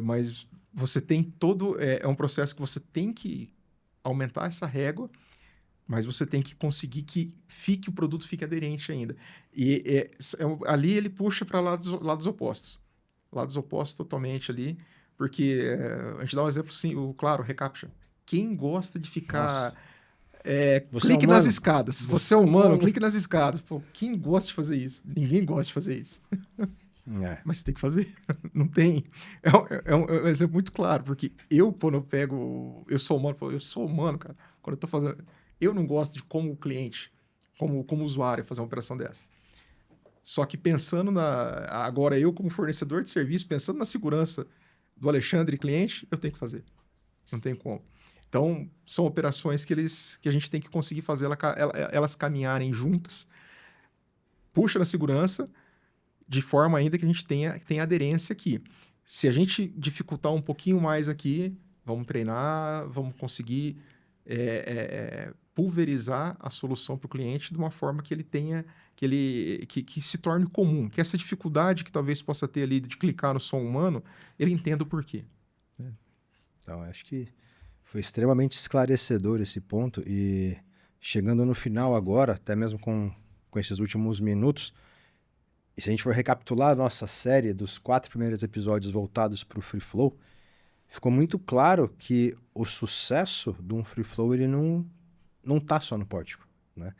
Speaker 2: Mas você tem todo... É um processo que você tem que aumentar essa régua, mas você tem que conseguir que o produto fique aderente ainda. E ali ele puxa para lados opostos. Lados opostos totalmente ali, porque a gente dá um exemplo, sim, claro, reCAPTCHA. Quem gosta de ficar... clique nas escadas. Você é humano, clique nas escadas. Pô, quem gosta de fazer isso? Ninguém gosta de fazer isso. Mas você tem que fazer. Não tem... É um exemplo muito claro, porque quando eu pego... Eu sou humano, cara. Quando eu tô fazendo... Eu não gosto de como cliente, como usuário, fazer uma operação dessa. Só que pensando agora eu como fornecedor de serviço, pensando na segurança do Alexandre cliente, eu tenho que fazer. Não tem como. Então, são operações que a gente tem que conseguir fazer elas caminharem juntas. Puxa na segurança, de forma ainda que a gente tenha aderência aqui. Se a gente dificultar um pouquinho mais aqui, vamos treinar, vamos conseguir pulverizar a solução para o cliente de uma forma que ele tenha, que se torne comum, que essa dificuldade que talvez possa ter ali de clicar no som humano, ele entenda o porquê.
Speaker 1: Então, acho que Foi extremamente esclarecedor esse ponto e chegando no final agora, até mesmo com esses últimos minutos, e se a gente for recapitular a nossa série dos 4 primeiros episódios voltados para o Free Flow, ficou muito claro que o sucesso de um Free Flow ele não tá só no pórtico, né?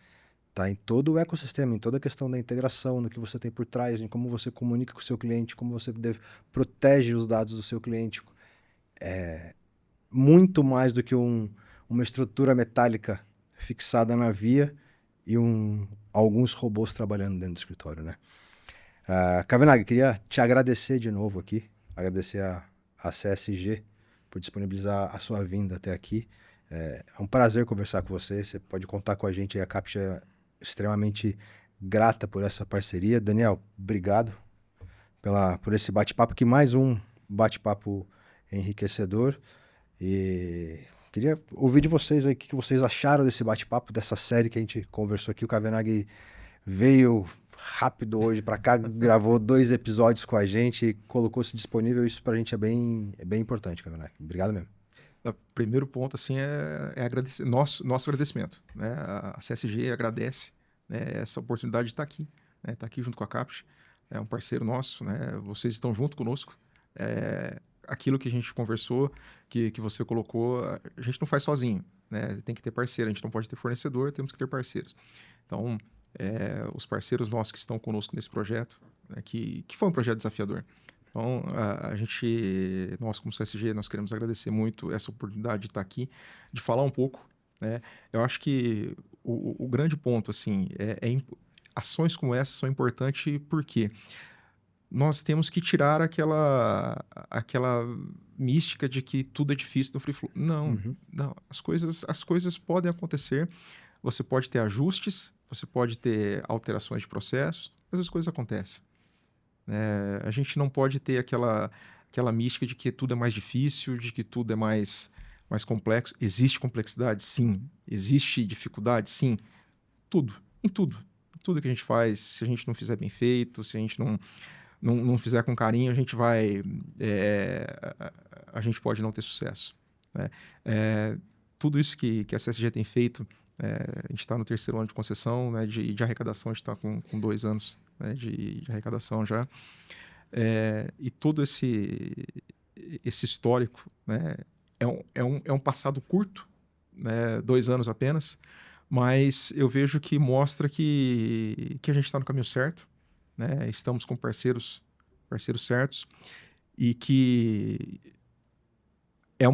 Speaker 1: Tá em todo o ecossistema, em toda a questão da integração, no que você tem por trás, em como você comunica com o seu cliente, como você protege os dados do seu cliente. Muito mais do que uma estrutura metálica fixada na via e alguns robôs trabalhando dentro do escritório, né? Kavanagh, queria te agradecer de novo aqui, agradecer a CSG por disponibilizar a sua vinda até aqui. É um prazer conversar com você, você pode contar com a gente, a Captcha é extremamente grata por essa parceria. Daniel, obrigado por esse bate-papo, que mais um bate-papo enriquecedor. E queria ouvir de vocês aí o que vocês acharam desse bate-papo, dessa série que a gente conversou aqui. O Kavanagh veio rápido hoje para cá, gravou 2 episódios com a gente, colocou-se disponível. Isso pra gente é bem importante, Kavanagh. Obrigado mesmo.
Speaker 2: O primeiro ponto assim é agradecer, nosso agradecimento, né? A CSG agradece, né, essa oportunidade de estar aqui, né? Estar aqui junto com a Captcha, é um parceiro nosso, né? Vocês estão junto conosco. Aquilo que a gente conversou, que você colocou, a gente não faz sozinho, né? Tem que ter parceiro, a gente não pode ter fornecedor, temos que ter parceiros. Então, os parceiros nossos que estão conosco nesse projeto, né, que foi um projeto desafiador. Então, nós como CSG, nós queremos agradecer muito essa oportunidade de estar aqui, de falar um pouco, né? Eu acho que o grande ponto, assim, ações como essas são importantes porque nós temos que tirar aquela mística de que tudo é difícil no Free Flow. Não, não. As coisas podem acontecer, você pode ter ajustes, você pode ter alterações de processos, mas as coisas acontecem. A gente não pode ter aquela mística de que tudo é mais difícil, de que tudo é mais complexo. Existe complexidade? Sim. Existe dificuldade? Sim. Tudo. Em tudo. Tudo que a gente faz, se a gente não fizer bem feito, se a gente não fizer com carinho, a gente pode não ter sucesso, né? Tudo isso que a CSG tem feito, a gente está no 3º ano de concessão, né, de arrecadação, a gente está com 2 anos, né, de arrecadação já, e todo esse histórico, né, é um passado curto, né, 2 anos apenas, mas eu vejo que mostra que a gente está no caminho certo, né, estamos com parceiros certos, e que é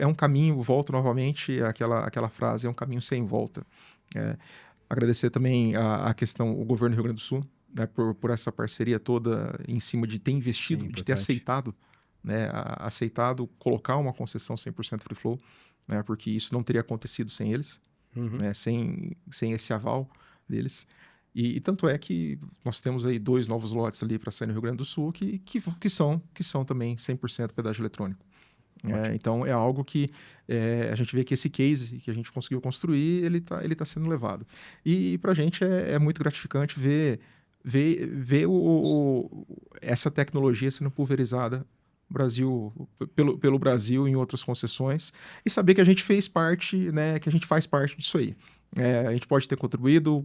Speaker 2: um caminho, volto novamente àquela frase, é um caminho sem volta. Agradecer também a questão, o governo do Rio Grande do Sul, né, por essa parceria toda em cima de ter investido,
Speaker 1: Sim,
Speaker 2: de ter aceitado, né, aceitado colocar uma concessão 100% Free Flow, né, porque isso não teria acontecido sem eles, né, sem esse aval deles. E tanto é que nós temos aí 2 novos lotes ali para sair no Rio Grande do Sul que são também 100% pedágio eletrônico. Então é algo que a gente vê que esse case que a gente conseguiu construir, ele tá sendo levado. E para a gente é muito gratificante ver essa tecnologia sendo pulverizada pelo Brasil em outras concessões, e saber que a gente fez parte, né, que a gente faz parte disso aí. A gente pode ter contribuído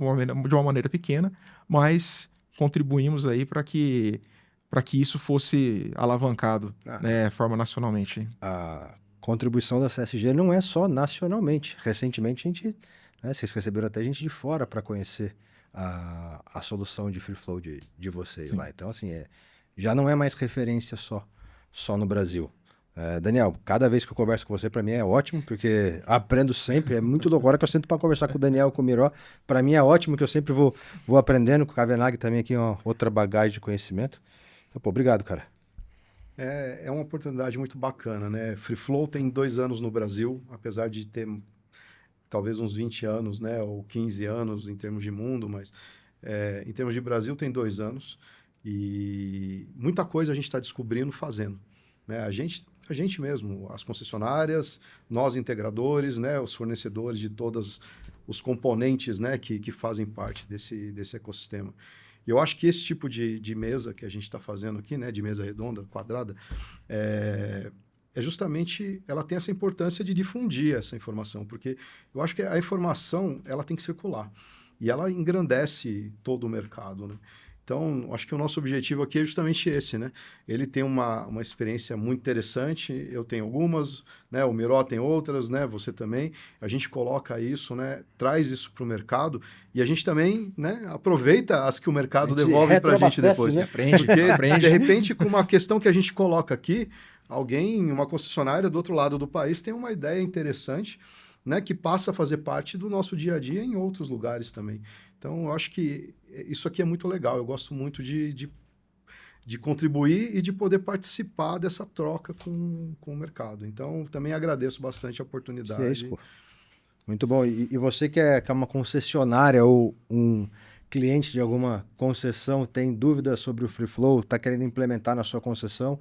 Speaker 2: de uma maneira pequena, mas contribuímos aí para que isso fosse alavancado, né, forma nacionalmente.
Speaker 1: A contribuição da CSG não é só nacionalmente. Recentemente, vocês receberam até gente de fora para conhecer a solução de Free Flow de vocês. Sim. Lá. Então, assim, já não é mais referência só no Brasil. Daniel, cada vez que eu converso com você, para mim é ótimo, porque aprendo sempre. É muito louco. A hora que eu sento para conversar com o Daniel e com o Miró, para mim é ótimo, que eu sempre vou aprendendo. Com o Kavanagh também aqui, outra bagagem de conhecimento. Então, pô, obrigado, cara.
Speaker 3: É uma oportunidade muito bacana, né? Free Flow tem 2 anos no Brasil, apesar de ter talvez uns 20 anos, né? Ou 15 anos em termos de mundo, mas em termos de Brasil tem 2 anos. E muita coisa a gente está descobrindo fazendo, né? A gente mesmo, as concessionárias, nós integradores, né? Os fornecedores de todos os componentes, né? Que fazem parte desse ecossistema. E eu acho que esse tipo de mesa que a gente está fazendo aqui, né, de mesa redonda, quadrada, é justamente, ela tem essa importância de difundir essa informação, porque eu acho que a informação, ela tem que circular, e ela engrandece todo o mercado, né? Então, acho que o nosso objetivo aqui é justamente esse, né? Ele tem uma experiência muito interessante, eu tenho algumas, né? O Miró tem outras, né? Você também. A gente coloca isso, né? Traz isso para o mercado e a gente também, né? Aproveita as que o mercado devolve para a gente depois.
Speaker 1: Né?
Speaker 2: Aprende,
Speaker 3: Porque,
Speaker 2: aprende.
Speaker 3: de repente, com uma questão que a gente coloca aqui, alguém, uma concessionária do outro lado do país tem uma ideia interessante, né? Que passa a fazer parte do nosso dia a dia em outros lugares também. Então, eu acho que isso aqui é muito legal. Eu gosto muito de contribuir e de poder participar dessa troca com o mercado. Então, também agradeço bastante a oportunidade.
Speaker 1: Que é isso, pô. Muito bom. E você que é uma concessionária ou um cliente de alguma concessão, tem dúvidas sobre o Free Flow, está querendo implementar na sua concessão,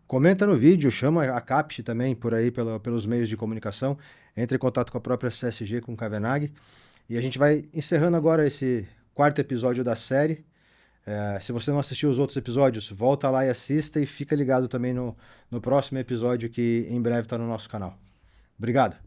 Speaker 1: comenta no vídeo, chama a Capst também por aí pelos meios de comunicação, entre em contato com a própria CSG, com o Cavenaghi. E a gente vai encerrando agora esse 4º episódio da série. Se você não assistiu os outros episódios, volta lá e assista e fica ligado também no próximo episódio que em breve está no nosso canal. Obrigado!